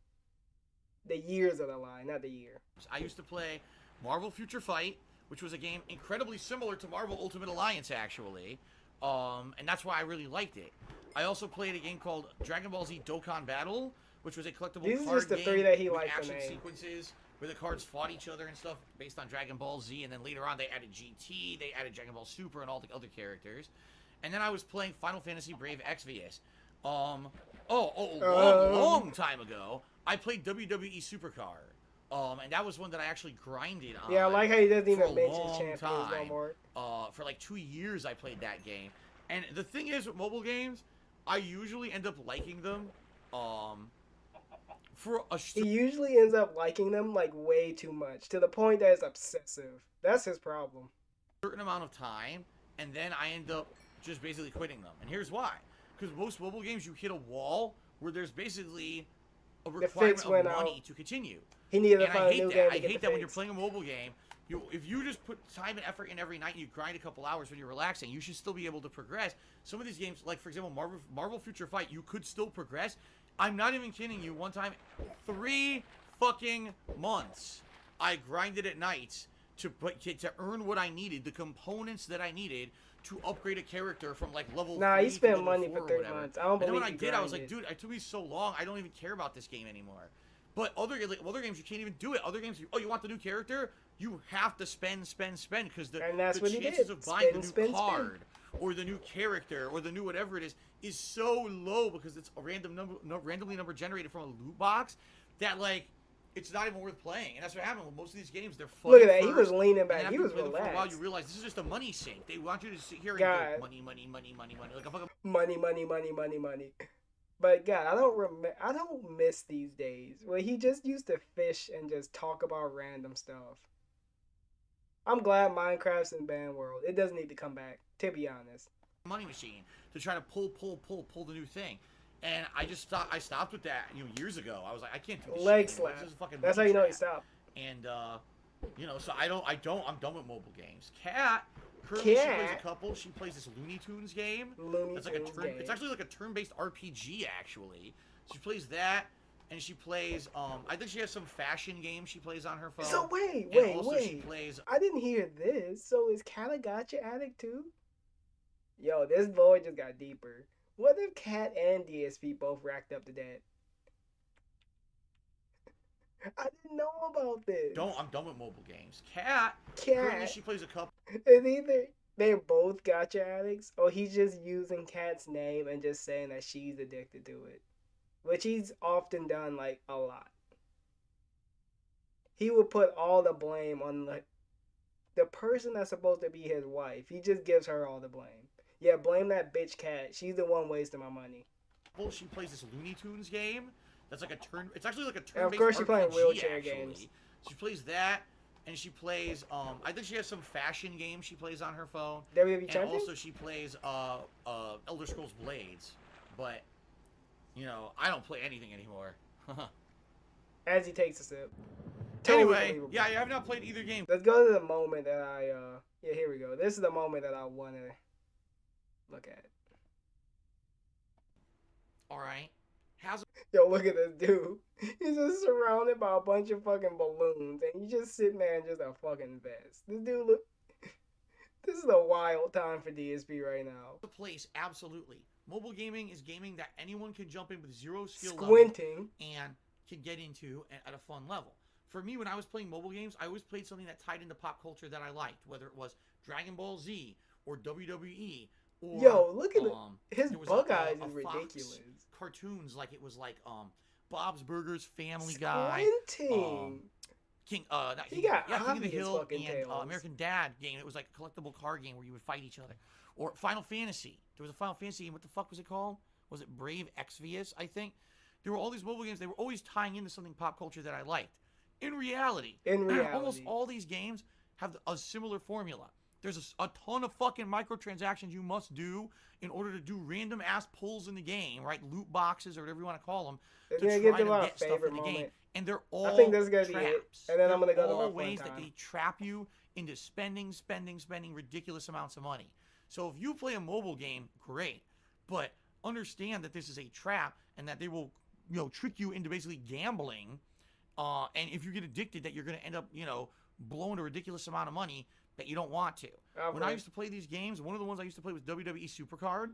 The years of the lie, not the year. I used to play Marvel Future Fight, which was a game incredibly similar to Marvel Ultimate Alliance, actually. And that's why I really liked it. I also played a game called Dragon Ball Z Dokkan Battle, which was a collectible These card are just the game 3 that he with liked action to name. sequences where the cards fought each other and stuff based on Dragon Ball Z. And then later on, they added GT, they added Dragon Ball Super, and all the other characters. And then I was playing Final Fantasy Brave Exvius. Long time ago, I played WWE Supercar. And that was one that I actually grinded on. Yeah, I like how he doesn't even for a mention long champions no time. more. For like 2 years, I played that game. And the thing is, with mobile games, I usually end up liking them. He usually ends up liking them like way too much, to the point that it's obsessive. That's his problem. Certain amount of time, and then I end up just basically quitting them. And here's why: because most mobile games, you hit a wall where there's basically a requirement of money to continue. He needed to and find I a hate new that. game I to hate get that the when you're fix. playing a mobile game. If you just put time and effort in every night and you grind a couple hours when you're relaxing, you should still be able to progress. Some of these games, like for example Marvel Future Fight, you could still progress. I'm not even kidding you. One time, 3 fucking months, I grinded at nights to earn what I needed, the components that I needed to upgrade a character from like level 3 he to spent level money 4 for or 3 whatever. months. I don't And then believe when I he did, I was like, grinded. dude, it took me so long. I don't even care about this game anymore. But other games, you can't even do it. Other games, you want the new character? You have to spend, because the chances of buying the new card or the new character or the new whatever it is so low because it's a randomly number generated from a loot box that like it's not even worth playing. And that's what happened with most of these games. They're fun. Look at that. He was first, leaning back. and He after was you play them for a while, relaxed. you realize this is just a money sink. They want you to sit here and God. go money, like a fucking Money. But God, I don't miss these days where he just used to fish and just talk about random stuff. I'm glad Minecraft's in banned world. It doesn't need to come back, to be honest. money machine to try to pull the new thing. And I stopped with that, years ago. I was like, I can't do this Leg shit anymore. slap. This is a fucking That's how money you know he trap. stopped. And so I'm done with mobile games. Kat currently she plays a couple. She plays this Looney Tunes game. It's actually like a turn-based RPG actually. She plays that, and she plays I think she has some fashion game she plays on her phone. So wait. She plays. I didn't hear this. So is Kat a gacha addict too? Yo, this void just got deeper. What if Kat and DSP both racked up the debt? I didn't know about this. I'm done with mobile games. Kat currently she plays a couple. It's either they're both gacha addicts, or he's just using Kat's name and just saying that she's addicted to it, which he's often done like a lot. He would put all the blame on the person that's supposed to be his wife. He just gives her all the blame. Yeah, blame that bitch Kat. She's the one wasting my money. She plays this Looney Tunes game. That's like a turn. It's actually like a turn-based And of course, she's playing RPG, wheelchair actually. games. She plays that, and she plays. I think she has some fashion game she plays on her phone. WWE and champion? also she plays Elder Scrolls Blades. But I don't play anything anymore. As he takes a sip. Anyway, believable. yeah, I have not played either game. Let's go to the moment that yeah, here we go. This is the moment that I want to look at. All right. Yo, look at this dude. He's just surrounded by a bunch of fucking balloons, and he's just sitting there in just a fucking vest. This dude look. This is a wild time for DSP right now. The place, absolutely. Mobile gaming is gaming that anyone can jump in with zero skill Squinting. level and can get into at a fun level. For me, when I was playing mobile games, I always played something that tied into pop culture that I liked, whether it was Dragon Ball Z or WWE. Or, Yo, look at his there was bug eyes a is Fox ridiculous. Cartoons, like it was like Bob's Burgers, Family Guy. Squinting. King of the obvious Hill fucking and tales. American Dad game. It was like a collectible card game where you would fight each other. Or Final Fantasy. There was a Final Fantasy game. What the fuck was it called? Was it Brave Exvius, I think? There were all these mobile games. They were always tying into something pop culture that I liked. In reality, almost all these games have a similar formula. There's a ton of fucking microtransactions you must do in order to do random ass pulls in the game, right? Loot boxes or whatever you want to call them, to try to get stuff in the game. And they're all I think this is gonna traps. be it. And then I'm gonna go to all my ways fun that time. they trap you into spending ridiculous amounts of money. So if you play a mobile game, great, but understand that this is a trap and that they will, trick you into basically gambling. And if you get addicted, that you're going to end up, blowing a ridiculous amount of money that you don't want to. When I used to play these games, one of the ones I used to play was WWE Supercard.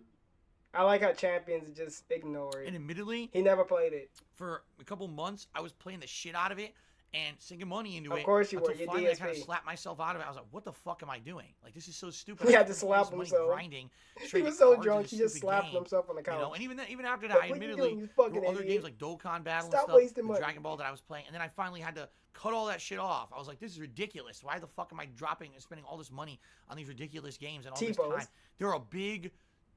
I like how champions just ignore it. And admittedly, he never played it. For a couple months, I was playing the shit out of it and sinking money into it. Of course you were. Until finally I kind of slapped myself out of it. I was like, what the fuck am I doing? Like, this is so stupid. He had to slap himself. Grinding, he was so drunk, he just slapped himself on the couch. And even after that, admittedly, there were other games like Dokkan Battle and stuff, Dragon Ball that I was playing. And then I finally had to cut all that shit off. I was like, this is ridiculous. Why the fuck am I dropping and spending all this money on these ridiculous games and all this time? They're a big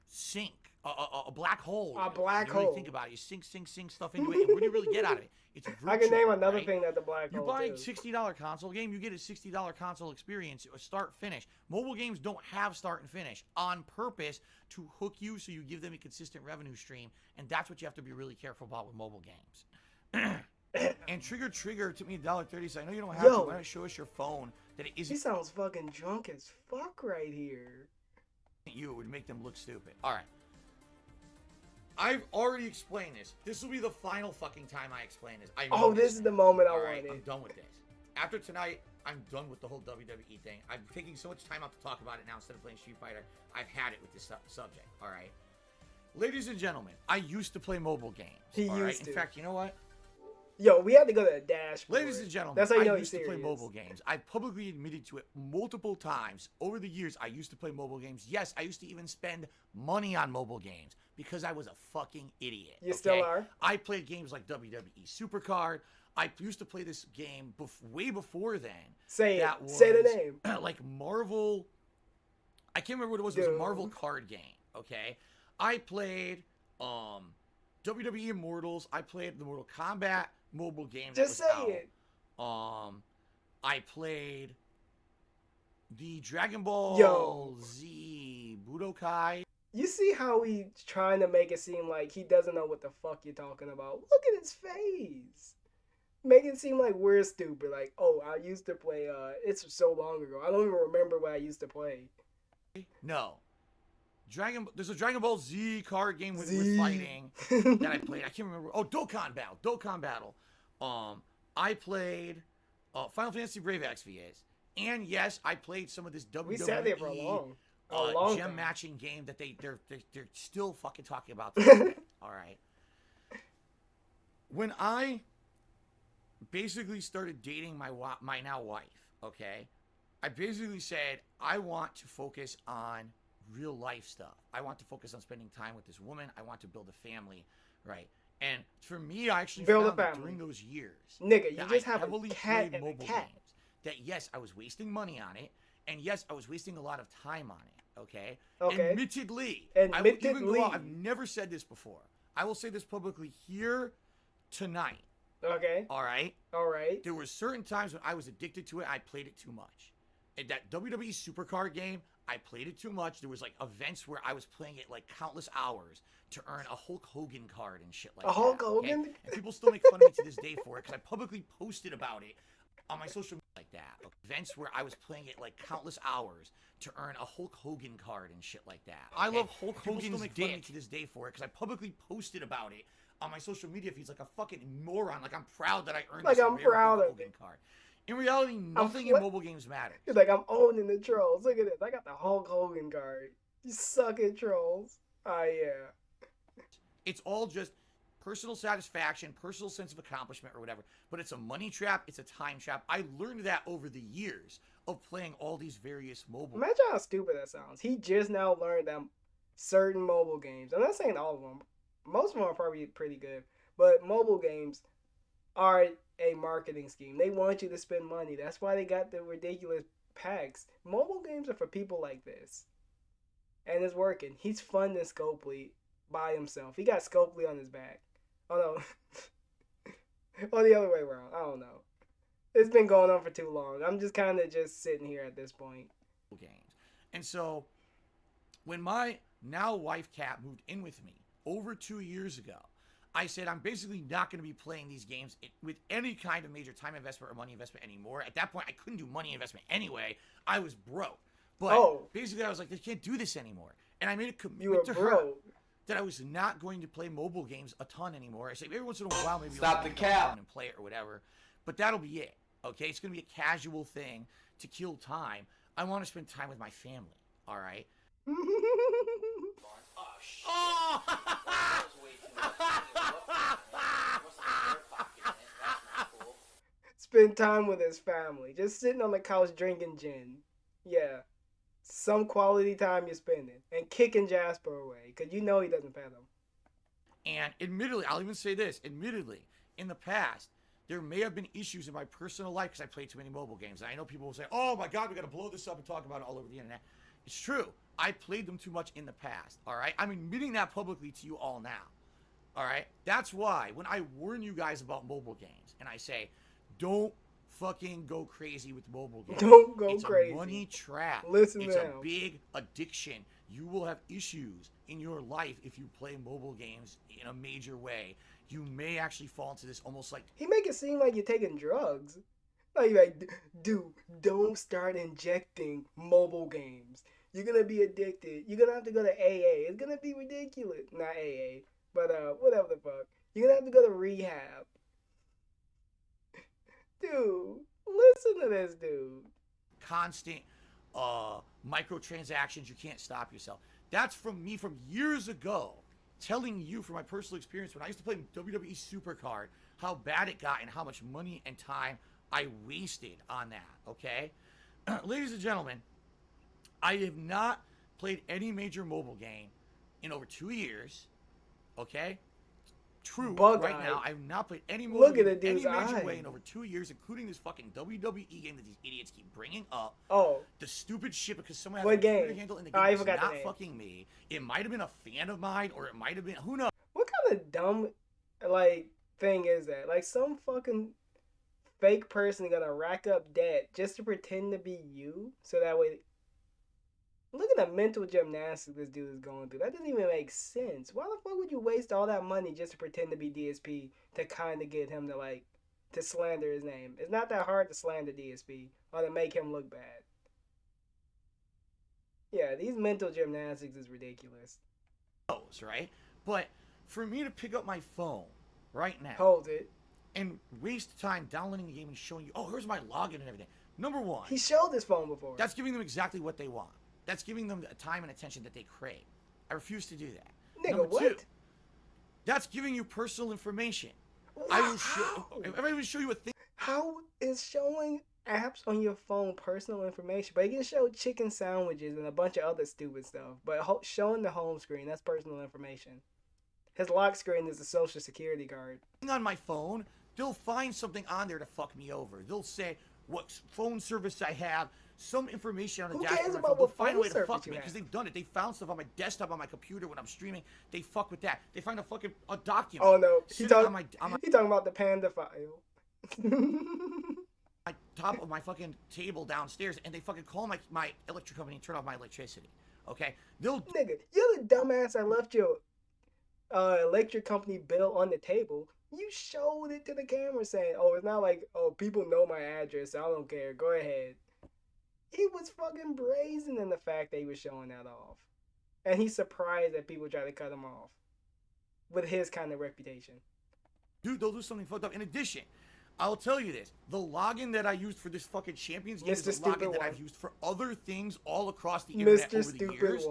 sink. A black hole. A black hole. Really think about it. You sink stuff into it, and what do you really get out of it? It's virtual, I can name another right? thing that the black hole. You're buying $60 console game. You get a $60 console experience, a start finish. Mobile games don't have start and finish on purpose to hook you, so you give them a consistent revenue stream, and that's what you have to be really careful about with mobile games. And Trigger took me $1.30. So I know you don't have to. Why don't you show us your phone that it isn't? He sounds fucking drunk as fuck right here. It would make them look stupid. All right. I've already explained this. This will be the final fucking time I explain this. This is the moment I wanted. I'm done with this. After tonight, I'm done with the whole WWE thing. I'm taking so much time out to talk about it now instead of playing Street Fighter. I've had it with this subject. All right. Ladies and gentlemen, I used to play mobile games. He used to. In fact, you know what? Yo, we had to go to the dashboard. Ladies and gentlemen, that's how you know I used to play mobile games. I publicly admitted to it multiple times. Over the years, I used to play mobile games. Yes, I used to even spend money on mobile games because I was a fucking idiot. You still are? I played games like WWE Supercard. I used to play this game way before then. Say the name. Like Marvel. I can't remember what it was. It was a Marvel card game. Okay. I played WWE Immortals. I played the Mortal Kombat mobile game. Just say it. I played the Dragon Ball Z Budokai. You see how he's trying to make it seem like he doesn't know what the fuck you're talking about? Look at his face. Make it seem like we're stupid. Like, I used to play, it's so long ago. I don't even remember what I used to play. No. There's a Dragon Ball Z card game with fighting that I played. I can't remember. Oh, Dokkan Battle. I played Final Fantasy Brave Exvius. And yes, I played some of this WWE. We sat there for a long gem time. matching game that they're still fucking talking about. All right. When I basically started dating my now wife, okay, I basically said I want to focus on real life stuff. I want to focus on spending time with this woman. I want to build a family, right? And for me, I actually found that during those years, nigga, you just have a cat and a cat. Games, that yes, I was wasting money on it, and yes, I was wasting a lot of time on it. Okay. Admittedly, I've never said this before. I will say this publicly here tonight. Okay. All right. There were certain times when I was addicted to it. I played it too much. And that WWE Supercard game, I played it too much. There was like events where I was playing it like countless hours to earn a Hulk Hogan card and shit like that. A Hulk Hogan? Okay? And people still make fun of me to this day for it because I publicly posted about it on my social media like that. Events where I was playing it like countless hours to earn a Hulk Hogan card and shit like that. Okay? I love Hulk Hogan's still make fun of me to this day for it because I publicly posted about it on my social media feeds like a fucking moron. Like I'm proud that I earned this Hulk Hogan card. In reality, nothing in mobile games matters. He's like, I'm owning the trolls. Look at this. I got the Hulk Hogan card. You suck at trolls. Oh, yeah. It's all just personal satisfaction, personal sense of accomplishment or whatever. But it's a money trap. It's a time trap. I learned that over the years of playing all these various mobile games. Imagine how stupid that sounds. He just now learned that certain mobile games, I'm not saying all of them, most of them are probably pretty good, but mobile games are a marketing scheme. They want you to spend money. That's why they got the ridiculous packs. Mobile games are for people like this. And it's working. He's funding Scopely by himself. He got Scopely on his back. Oh no. Or the other way around. I don't know. It's been going on for too long. I'm just kind of just sitting here at this point. Games. And so when my now wife Kat moved in with me over 2 years ago, I said I'm basically not going to be playing these games with any kind of major time investment or money investment anymore. At that point, I couldn't do money investment anyway. I was broke. But basically, I was like, I can't do this anymore. And I made a commitment to her that I was not going to play mobile games a ton anymore. I say every once in a while, maybe stop the cap and play it or whatever. But that'll be it. Okay, it's going to be a casual thing to kill time. I want to spend time with my family. All right. Oh shit! Oh! That was way too much. Spend time with his family. Just sitting on the couch drinking gin. Yeah. Some quality time you're spending. And kicking Jasper away. Because you know he doesn't pet him. And admittedly, I'll even say this. Admittedly, in the past, there may have been issues in my personal life because I played too many mobile games. And I know people will say, oh my God, we got to blow this up and talk about it all over the internet. It's true. I played them too much in the past. All right. I'm admitting that publicly to you all now. All right. That's why when I warn you guys about mobile games and I say, don't fucking go crazy with mobile games. Don't go crazy. It's a money trap. Listen it's to a him. big addiction. You will have issues in your life if you play mobile games in a major way. You may actually fall into this almost like... He make it seem like you're taking drugs. Like, dude, don't start injecting mobile games. You're going to be addicted. You're going to have to go to AA. It's going to be ridiculous. Not AA, but whatever the fuck. You're going to have to go to rehab. Dude, listen to this dude. Constant microtransactions. You can't stop yourself. That's from me from years ago, telling you from my personal experience when I used to play WWE Supercard, how bad it got and how much money and time I wasted on that, okay? Ladies and gentlemen, I have not played any major mobile game in over 2 years, okay? True, now, I've not played any mobile game in any major way in over 2 years, including this fucking WWE game that these idiots keep bringing up. Oh. The stupid shit because someone has a Twitter handle in the game is not fucking me. It might have been a fan of mine, or it might have been, who knows? What kind of dumb, thing is that? Like, some fucking fake person gonna rack up debt just to pretend to be you, so that way... Look at the mental gymnastics this dude is going through. That doesn't even make sense. Why the fuck would you waste all that money just to pretend to be DSP to kind of get him to slander his name? It's not that hard to slander DSP or to make him look bad. Yeah, these mental gymnastics is ridiculous. Right? But for me to pick up my phone right now. Hold it. And waste time downloading the game and showing you, oh, here's my login and everything. Number one. He showed this phone before. That's giving them exactly what they want. That's giving them the time and attention that they crave. I refuse to do that. Nigga, Number what? two, that's giving you personal information. Wow. I will show you a thing. How is showing apps on your phone personal information? But you can show chicken sandwiches and a bunch of other stupid stuff. But showing the home screen, that's personal information. His lock screen is a social security card. On my phone, they'll find something on there to fuck me over. They'll say what phone service I have. Some information on the dashboard. They'll find a way to fuck me because they've done it. They found stuff on my desktop, on my computer when I'm streaming. They fuck with that. They find a document. Oh no, he talking about the Panda file. My top of my fucking table downstairs, and they fucking call my electric company and turn off my electricity. Okay, nigga, you're the dumbass that left your electric company bill on the table. You showed it to the camera saying, "Oh, it's not like people know my address. So I don't care. Go ahead." He was fucking brazen in the fact that he was showing that off. And he's surprised that people try to cut him off. With his kind of reputation. Dude, they'll do something fucked up. In addition, I'll tell you this. The login that I used for this fucking Champions game is the login that I've used for other things all across the internet over the years.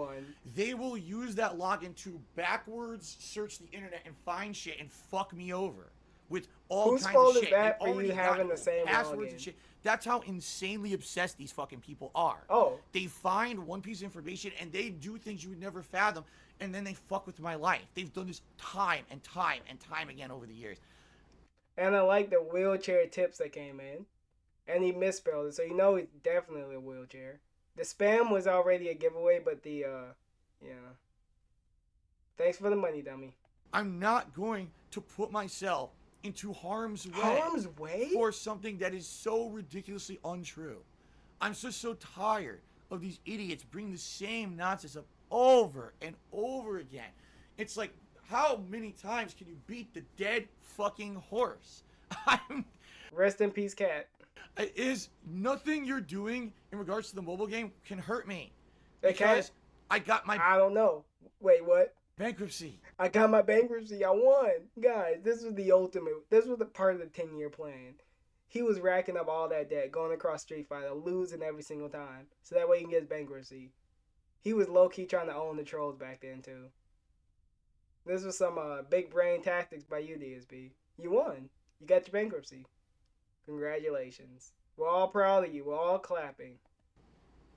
They will use that login to backwards search the internet and find shit and fuck me over. With all kinds of shit. Whose fault is that for you having the same passwords login? And shit. That's how insanely obsessed these fucking people are. Oh. They find one piece of information and they do things you would never fathom, and then they fuck with my life. They've done this time and time and time again over the years. And I like the wheelchair tips that came in. And he misspelled it, so you know it's definitely a wheelchair. The spam was already a giveaway, but the, yeah. Thanks for the money, dummy. I'm not going to put myself into harm's way. Harm's way? For something that is so ridiculously untrue. I'm so tired of these idiots bringing the same nonsense up over and over again. It's like, how many times can you beat the dead fucking horse? Rest in peace, cat. Is nothing you're doing in regards to the mobile game can hurt me. Because I got my... I don't know. Wait, what? Bankruptcy. I got my bankruptcy. I won. Guys, this was the ultimate. This was the part of the 10-year plan. He was racking up all that debt, going across Street Fighter, losing every single time. So that way he can get his bankruptcy. He was low-key trying to own the trolls back then, too. This was some big brain tactics by you, DSP. You won. You got your bankruptcy. Congratulations. We're all proud of you. We're all clapping.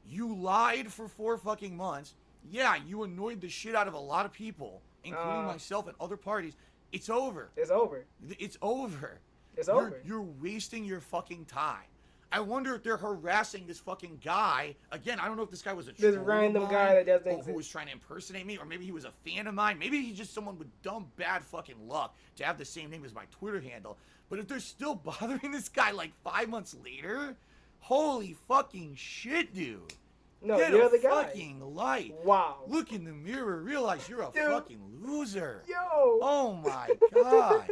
You lied for 4 fucking months. Yeah, you annoyed the shit out of a lot of people, including myself and other parties. It's over. It's over. It's over. It's over. You're wasting your fucking time. I wonder if they're harassing this fucking guy. Again, I don't know if this guy was a troll this random guy that doesn't exist. Who was trying to impersonate me, or maybe he was a fan of mine. Maybe he's just someone with dumb, bad fucking luck to have the same name as my Twitter handle. But if they're still bothering this guy like 5 months later, holy fucking shit, dude. No, Get you're a the guy. fucking light. Wow. Look in the mirror, realize you're a fucking loser. Yo. Oh my god.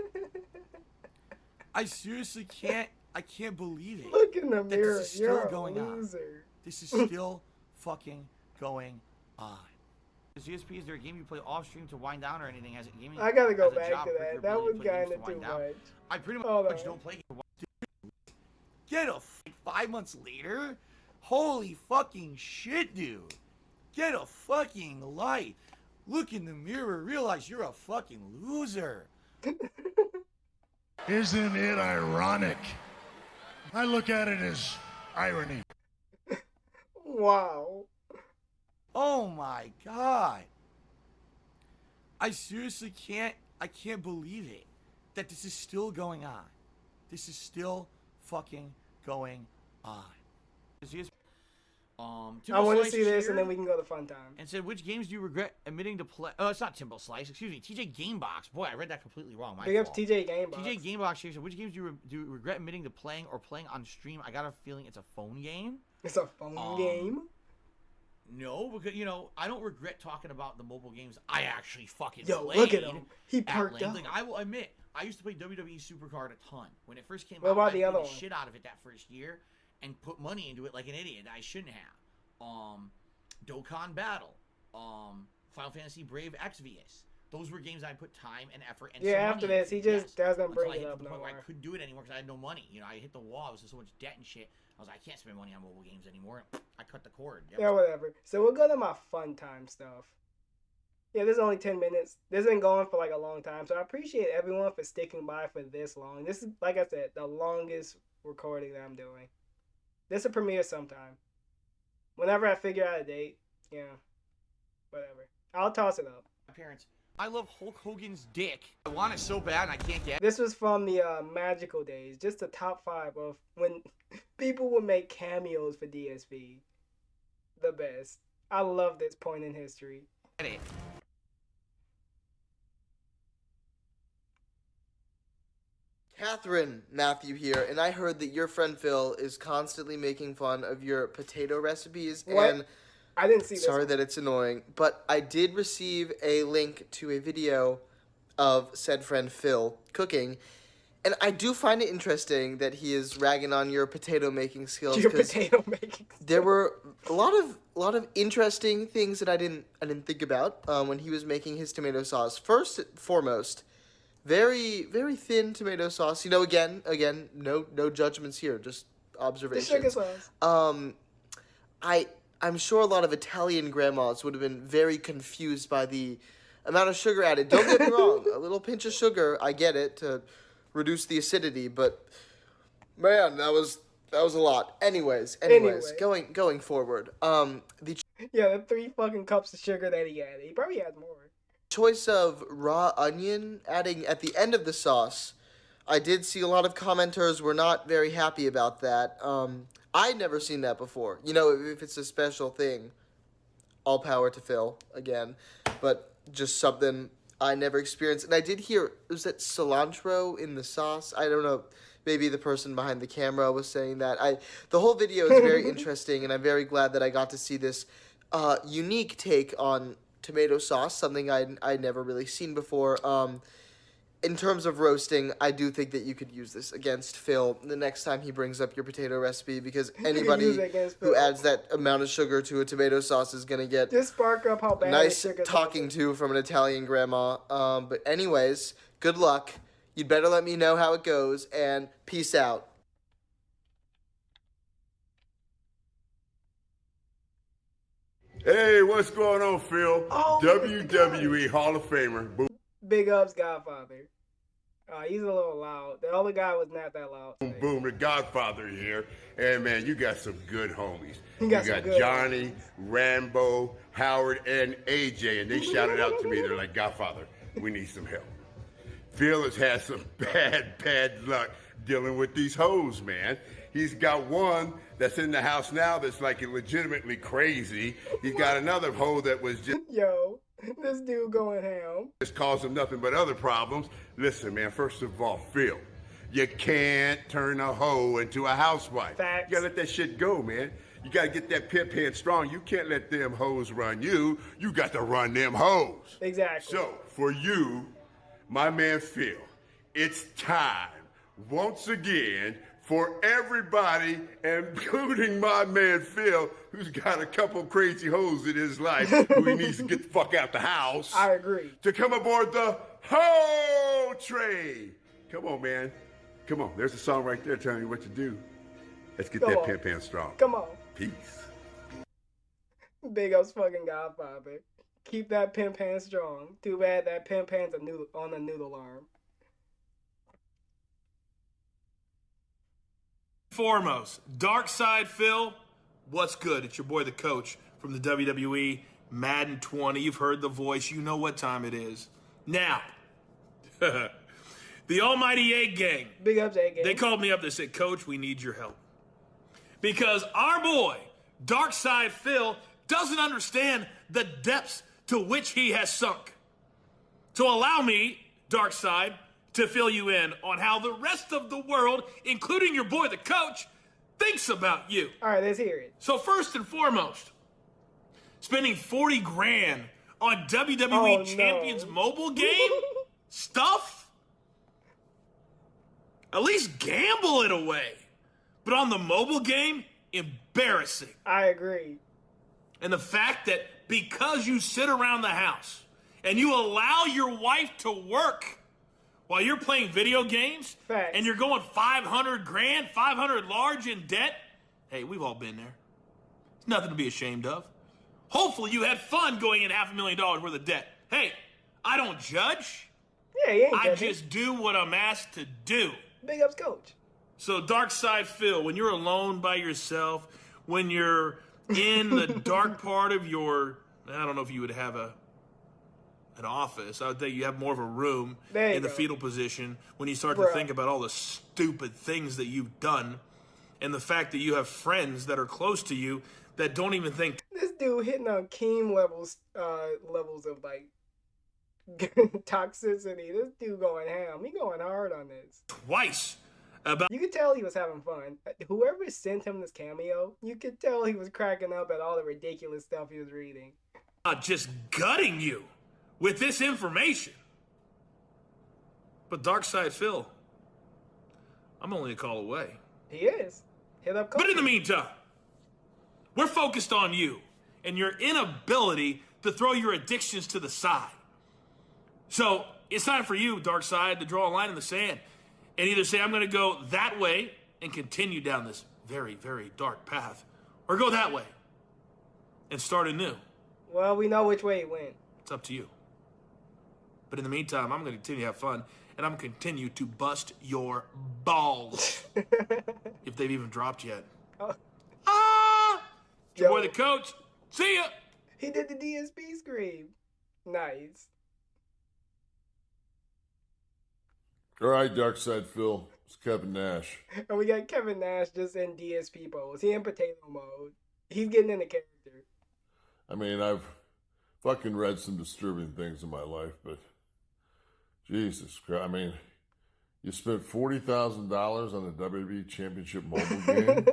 I seriously can't believe it. Look in the mirror. This is still You're going a loser. This is still fucking going on. DSP, is there a game you play off stream to wind down or anything? Has it gaming? I gotta go as a back job to for your that. That ability was to play games kinda to wind too down? much. I pretty Hold much on. don't play games. Get a 5 months later? Holy fucking shit, dude. Get a fucking light. Look in the mirror, realize you're a fucking loser. Isn't it ironic? I look at it as irony. Wow. Oh my god. I seriously can't believe it. That this is still going on. This is still fucking going on. I want to see this and then we can go to fun time. And said, which games do you regret admitting to play? Oh, it's not Timbo Slice. Excuse me. TJ Gamebox. Boy, I read that completely wrong. My Big fault. up TJ Gamebox. TJ Gamebox here said, which games do you regret admitting to playing or playing on stream? I got a feeling it's a phone game. It's a phone game? No, because, you know, I don't regret talking about the mobile games I actually fucking Yo, played. look at him. He perked up. Like, I will admit, I used to play WWE Supercard a ton. When it first came what out, about I the played other the one? shit out of it that first year and put money into it like an idiot that I shouldn't have. Dokkan Battle, Final Fantasy Brave Exvius. Those were games I put time and effort and yeah, some after money this, he just doesn't bring it up. up no more. I couldn't do it anymore because I had no money. You know, I hit the wall. It was so much debt and shit. I was like, I can't spend money on mobile games anymore. I cut the cord. Yeah, whatever. So we'll go to my fun time stuff. Yeah, this is only 10 minutes. This has been going for like a long time. So I appreciate everyone for sticking by for this long. This is, like I said, the longest recording that I'm doing. This will premiere sometime. Whenever I figure out a date, yeah, whatever. I'll toss it up. My parents, I love Hulk Hogan's dick. I want it so bad and I can't get it. This was from the magical days. Just the top 5 of when people would make cameos for DSP. The best. I love this point in history. Catherine Matthew here, and I heard that your friend Phil is constantly making fun of your potato recipes. What? And I didn't see this. Sorry that it's annoying, but I did receive a link to a video of said friend Phil cooking, and I do find it interesting that he is ragging on your potato making skills. Your potato making skills. There were a lot of interesting things that I didn't think about when he was making his tomato sauce. First and foremost, very, very thin tomato sauce. You know, again, no judgments here, just observations. The sugar sauce. I'm sure a lot of Italian grandmas would have been very confused by the amount of sugar added. Don't get me wrong, a little pinch of sugar, I get it, to reduce the acidity, but man, that was a lot. Anyways, going forward, the 3 fucking cups of sugar that he added. He probably had more. Choice of raw onion adding at the end of the sauce I did see a lot of commenters were not very happy about that. I'd never seen that before. You know, if it's a special thing, all power to Phil, again. But just something I never experienced. And I did hear, was that cilantro in the sauce? I don't know. Maybe the person behind the camera was saying that. The whole video is very interesting, and I'm very glad that I got to see this unique take on tomato sauce, something I'd never really seen before. In terms of roasting, I do think that you could use this against Phil the next time he brings up your potato recipe, because anybody who adds that amount of sugar to a tomato sauce is going to get just spark up how bad nice talking to from an Italian grandma. But anyways, good luck. You'd better let me know how it goes, and peace out. Hey, what's going on, Phil? Oh, WWE Hall of Famer. Big ups, Godfather. He's a little loud. The other guy was not that loud today. Boom, the Godfather here. And man, you got some good homies. You got Johnny, homies. Rambo, Howard, and AJ, and they shouted out to me. They're like, Godfather, we need some help. Phil has had some bad luck dealing with these hoes, man. He's got one that's in the house now that's like legitimately crazy. He's got another hoe that was just... Yo, this dude going ham. Just causing nothing but other problems. Listen, man, first of all, Phil, you can't turn a hoe into a housewife. Facts. You gotta let that shit go, man. You gotta get that pimp hand strong. You can't let them hoes run you. You got to run them hoes. Exactly. So, for you, my man Phil, it's time, once again, for everybody, including my man Phil, who's got a couple crazy hoes in his life, who he needs to get the fuck out the house. I agree. To come aboard the hoe train. Come on, man. Come on. There's a song right there telling you what to do. Let's get that pimp hand strong. Come on. Peace. Big ups fucking Godfather. Keep that pimp hand strong. Too bad that pimp hand's on a noodle arm. Foremost, Dark Side Phil, what's good? It's your boy, the coach from the WWE, Madden 20. You've heard the voice. You know what time it is. Now, the almighty Egg Gang. Big ups, Egg Gang. They called me up. They said, Coach, we need your help. Because our boy, Dark Side Phil, doesn't understand the depths to which he has sunk. So allow me, Dark Side, to fill you in on how the rest of the world, including your boy, the coach, thinks about you. All right, let's hear it. So first and foremost, spending 40 grand on WWE Champions mobile game stuff? At least gamble it away. But on the mobile game, embarrassing. I agree. And the fact that because you sit around the house and you allow your wife to work while you're playing video games, Facts. And you're going 500 grand, 500 large in debt, hey, we've all been there. It's nothing to be ashamed of. Hopefully you had fun going in $500,000 worth of debt. Hey, I don't judge. Yeah, you ain't I judging. just do what I'm asked to do. Big ups, coach. So Dark Side Phil, when you're alone by yourself, when you're in the dark part of your, I don't know if you would have an office. I would think you have more of a room in the fetal position when you start to think about all the stupid things that you've done and the fact that you have friends that are close to you that don't even think. This dude hitting on Keem levels of like toxicity. This dude going ham. He going hard on this. Twice. About you could tell he was having fun. Whoever sent him this cameo, you could tell he was cracking up at all the ridiculous stuff he was reading. Just gutting you with this information. But Dark Side Phil, I'm only a call away. He is. Hit up coach. But in the meantime, we're focused on you and your inability to throw your addictions to the side. So it's time for you, Dark Side, to draw a line in the sand and either say, I'm going to go that way and continue down this very, very dark path, or go that way and start anew. Well, we know which way it went. It's up to you. But in the meantime, I'm going to continue to have fun, and I'm going to continue to bust your balls. If they've even dropped yet. It's your boy, the coach. See ya. He did the DSP scream. Nice. All right, Dark Side Phil. It's Kevin Nash. And we got Kevin Nash just in DSP pose. He in potato mode. He's getting into character. I mean, I've fucking read some disturbing things in my life, but Jesus Christ. I mean, you spent $40,000 on a WWE Championship mobile game.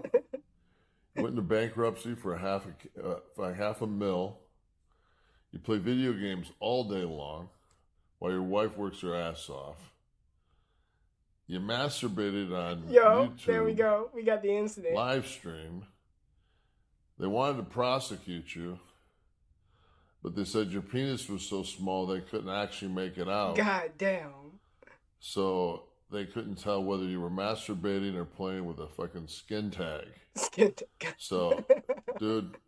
You went into bankruptcy for half a mil. You play video games all day long while your wife works her ass off. You masturbated on YouTube. There we go. We got the incident. Live stream. They wanted to prosecute you, but they said your penis was so small they couldn't actually make it out. God damn. So they couldn't tell whether you were masturbating or playing with a fucking skin tag. Skin tag. So, dude,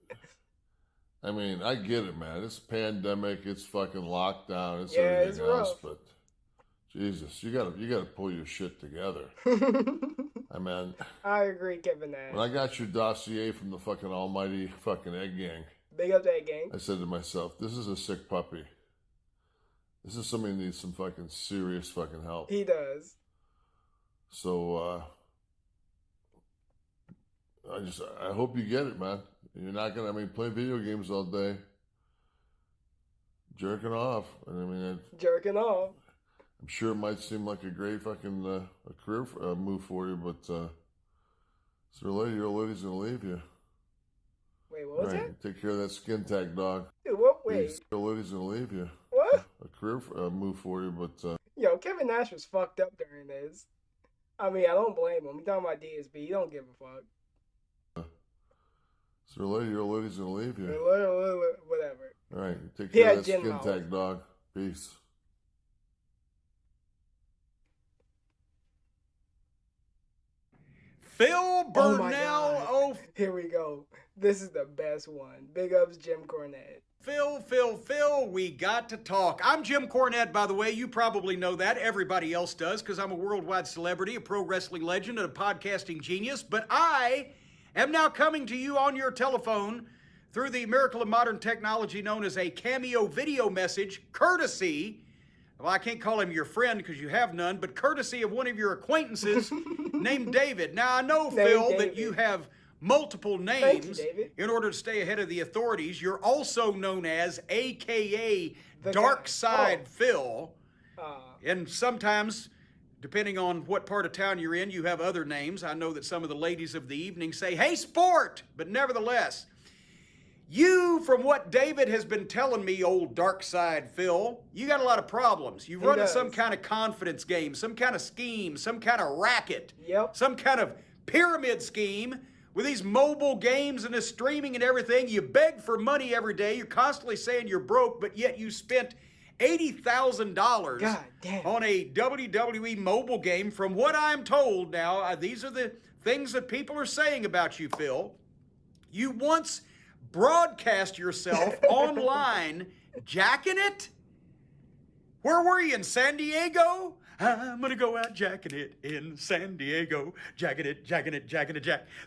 I mean, I get it, man. It's pandemic. It's fucking lockdown. It's everything else, rough. But Jesus, you gotta pull your shit together. I mean, I agree, Kevin Nash. When I got your dossier from the fucking almighty fucking Egg Gang, big up to Egg Gang, I said to myself, this is a sick puppy. This is somebody who needs some fucking serious fucking help. He does. So, I hope you get it, man. You're not gonna, play video games all day. Jerking off. Jerking off. I'm sure it might seem like a great fucking a career move for you, but your lady's gonna leave you. Wait, what was that? Take care of that skin tag, dog. Dude, what? Wait. Your lady's gonna leave you. What? A career move for you, but... Yo, Kevin Nash was fucked up during this. I mean, I don't blame him. He's talking about DSP. He don't give a fuck. So your lady's gonna leave you. Whatever. All right, take care of that skin tag, dog. Peace. Phil Burnell. Oh, here we go. This is the best one. Big ups, Jim Cornette. Phil, we got to talk. I'm Jim Cornette, by the way. You probably know that. Everybody else does, because I'm a worldwide celebrity, a pro wrestling legend, and a podcasting genius. But I am now coming to you on your telephone through the miracle of modern technology known as a cameo video message, courtesy, well, I can't call him your friend because you have none, but courtesy of one of your acquaintances named David. Now, I know, Phil, that you have multiple names in order to stay ahead of the authorities. You're also known as AKA Dark Side Phil. And sometimes, depending on what part of town you're in, you have other names. I know that some of the ladies of the evening say, hey, sport! But nevertheless, you, from what David has been telling me, old Dark Side Phil, you got a lot of problems. You run some kind of confidence game, some kind of scheme, some kind of racket, some kind of pyramid scheme with these mobile games and this streaming and everything. You beg for money every day. You're constantly saying you're broke, but yet you spent $80,000 on a WWE mobile game. From what I'm told now, these are the things that people are saying about you, Phil. You once broadcast yourself online jacking it? Where were you, in San Diego? I'm gonna go out jacking it in San Diego. Jacking it, smacking it,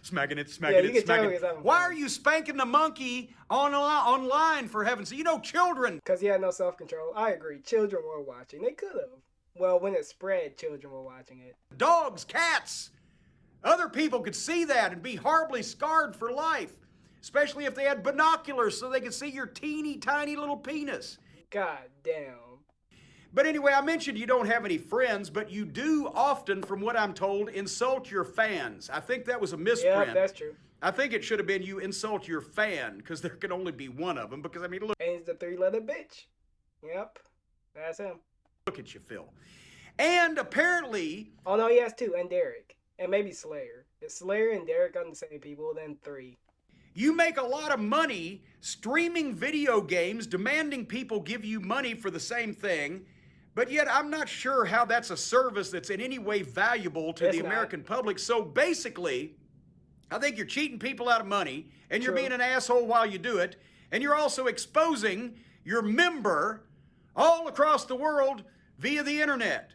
smacking it, smacking it. Why are you spanking the monkey online, for heaven's sake? You know, children. Because he had no self-control. I agree. Children were watching. They could have. Well, when it spread, children were watching it. Dogs, cats. Other people could see that and be horribly scarred for life. Especially if they had binoculars so they could see your teeny tiny little penis. God damn. But anyway, I mentioned you don't have any friends, but you do often, from what I'm told, insult your fans. I think that was a misprint. Yeah, that's true. I think it should have been you insult your fan, because there can only be one of them. Because, I mean, look. And he's the three-letter bitch. Yep. That's him. Look at you, Phil. And apparently... Oh, no, he has two. And Derek. And maybe Slayer. If Slayer and Derek are the same people, then three. You make a lot of money streaming video games, demanding people give you money for the same thing, but yet I'm not sure how that's a service that's in any way valuable to the American public. So basically, I think you're cheating people out of money, and you're being an asshole while you do it, and you're also exposing your member all across the world via the internet.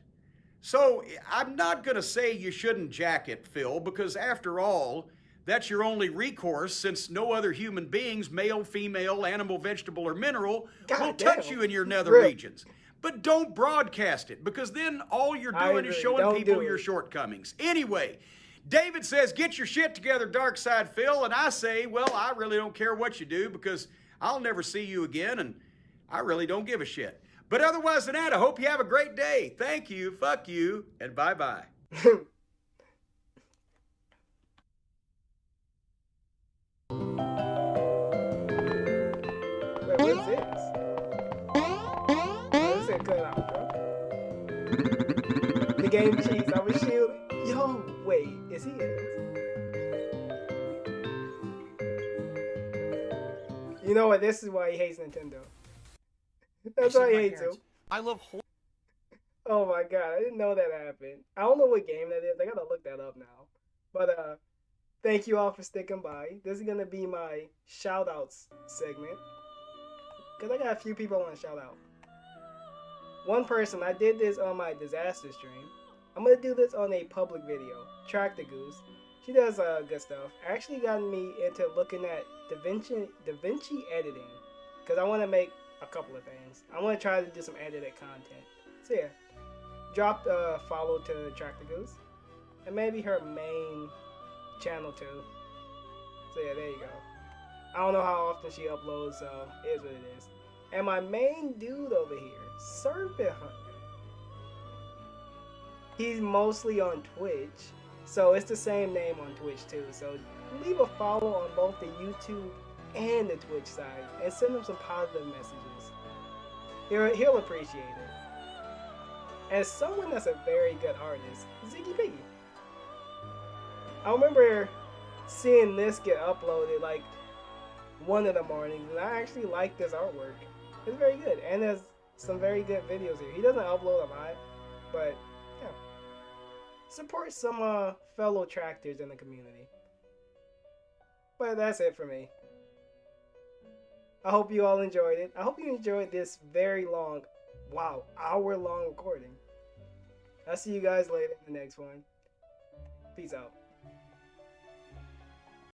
So I'm not going to say you shouldn't jack it, Phil, because after all, that's your only recourse, since no other human beings, male, female, animal, vegetable, or mineral, will touch you in your nether regions. but don't broadcast it, because then all you're doing is showing people your shortcomings. Anyway, David says, get your shit together, Dark Side Phil, and I say, well, I really don't care what you do, because I'll never see you again, and I really don't give a shit. But otherwise than that, I hope you have a great day. Thank you, fuck you, and bye-bye. What's this? This is cut out, bro. The game cheats. I was shielding. Yo, wait, is he in this? You know what? This is why he hates Nintendo. That's why he hates him. I love. Oh my god, I didn't know that happened. I don't know what game that is. I gotta look that up now. But thank you all for sticking by. This is gonna be my shout outs segment. Because I got a few people I want to shout out. One person, I did this on my disaster stream. I'm going to do this on a public video. Track the Goose. She does good stuff. Actually got me into looking at DaVinci editing. Because I want to make a couple of things. I want to try to do some edited content. So yeah, drop a follow to Track the Goose. And maybe her main channel too. So yeah, there you go. I don't know how often she uploads, so it is what it is. And my main dude over here, Serpent Hunter. He's mostly on Twitch, so it's the same name on Twitch too. So leave a follow on both the YouTube and the Twitch side, and send him some positive messages. He'll appreciate it. As someone that's a very good artist, Ziggy Piggy. I remember seeing this get uploaded like one of the mornings, and I actually like this artwork. It's very good, and there's some very good videos here. He doesn't upload a lot, but yeah, support some fellow tractors in the community. But that's it for me. I hope you all enjoyed it. I hope you enjoyed this very long, wow, hour-long recording. I'll see you guys later in the next one. Peace out.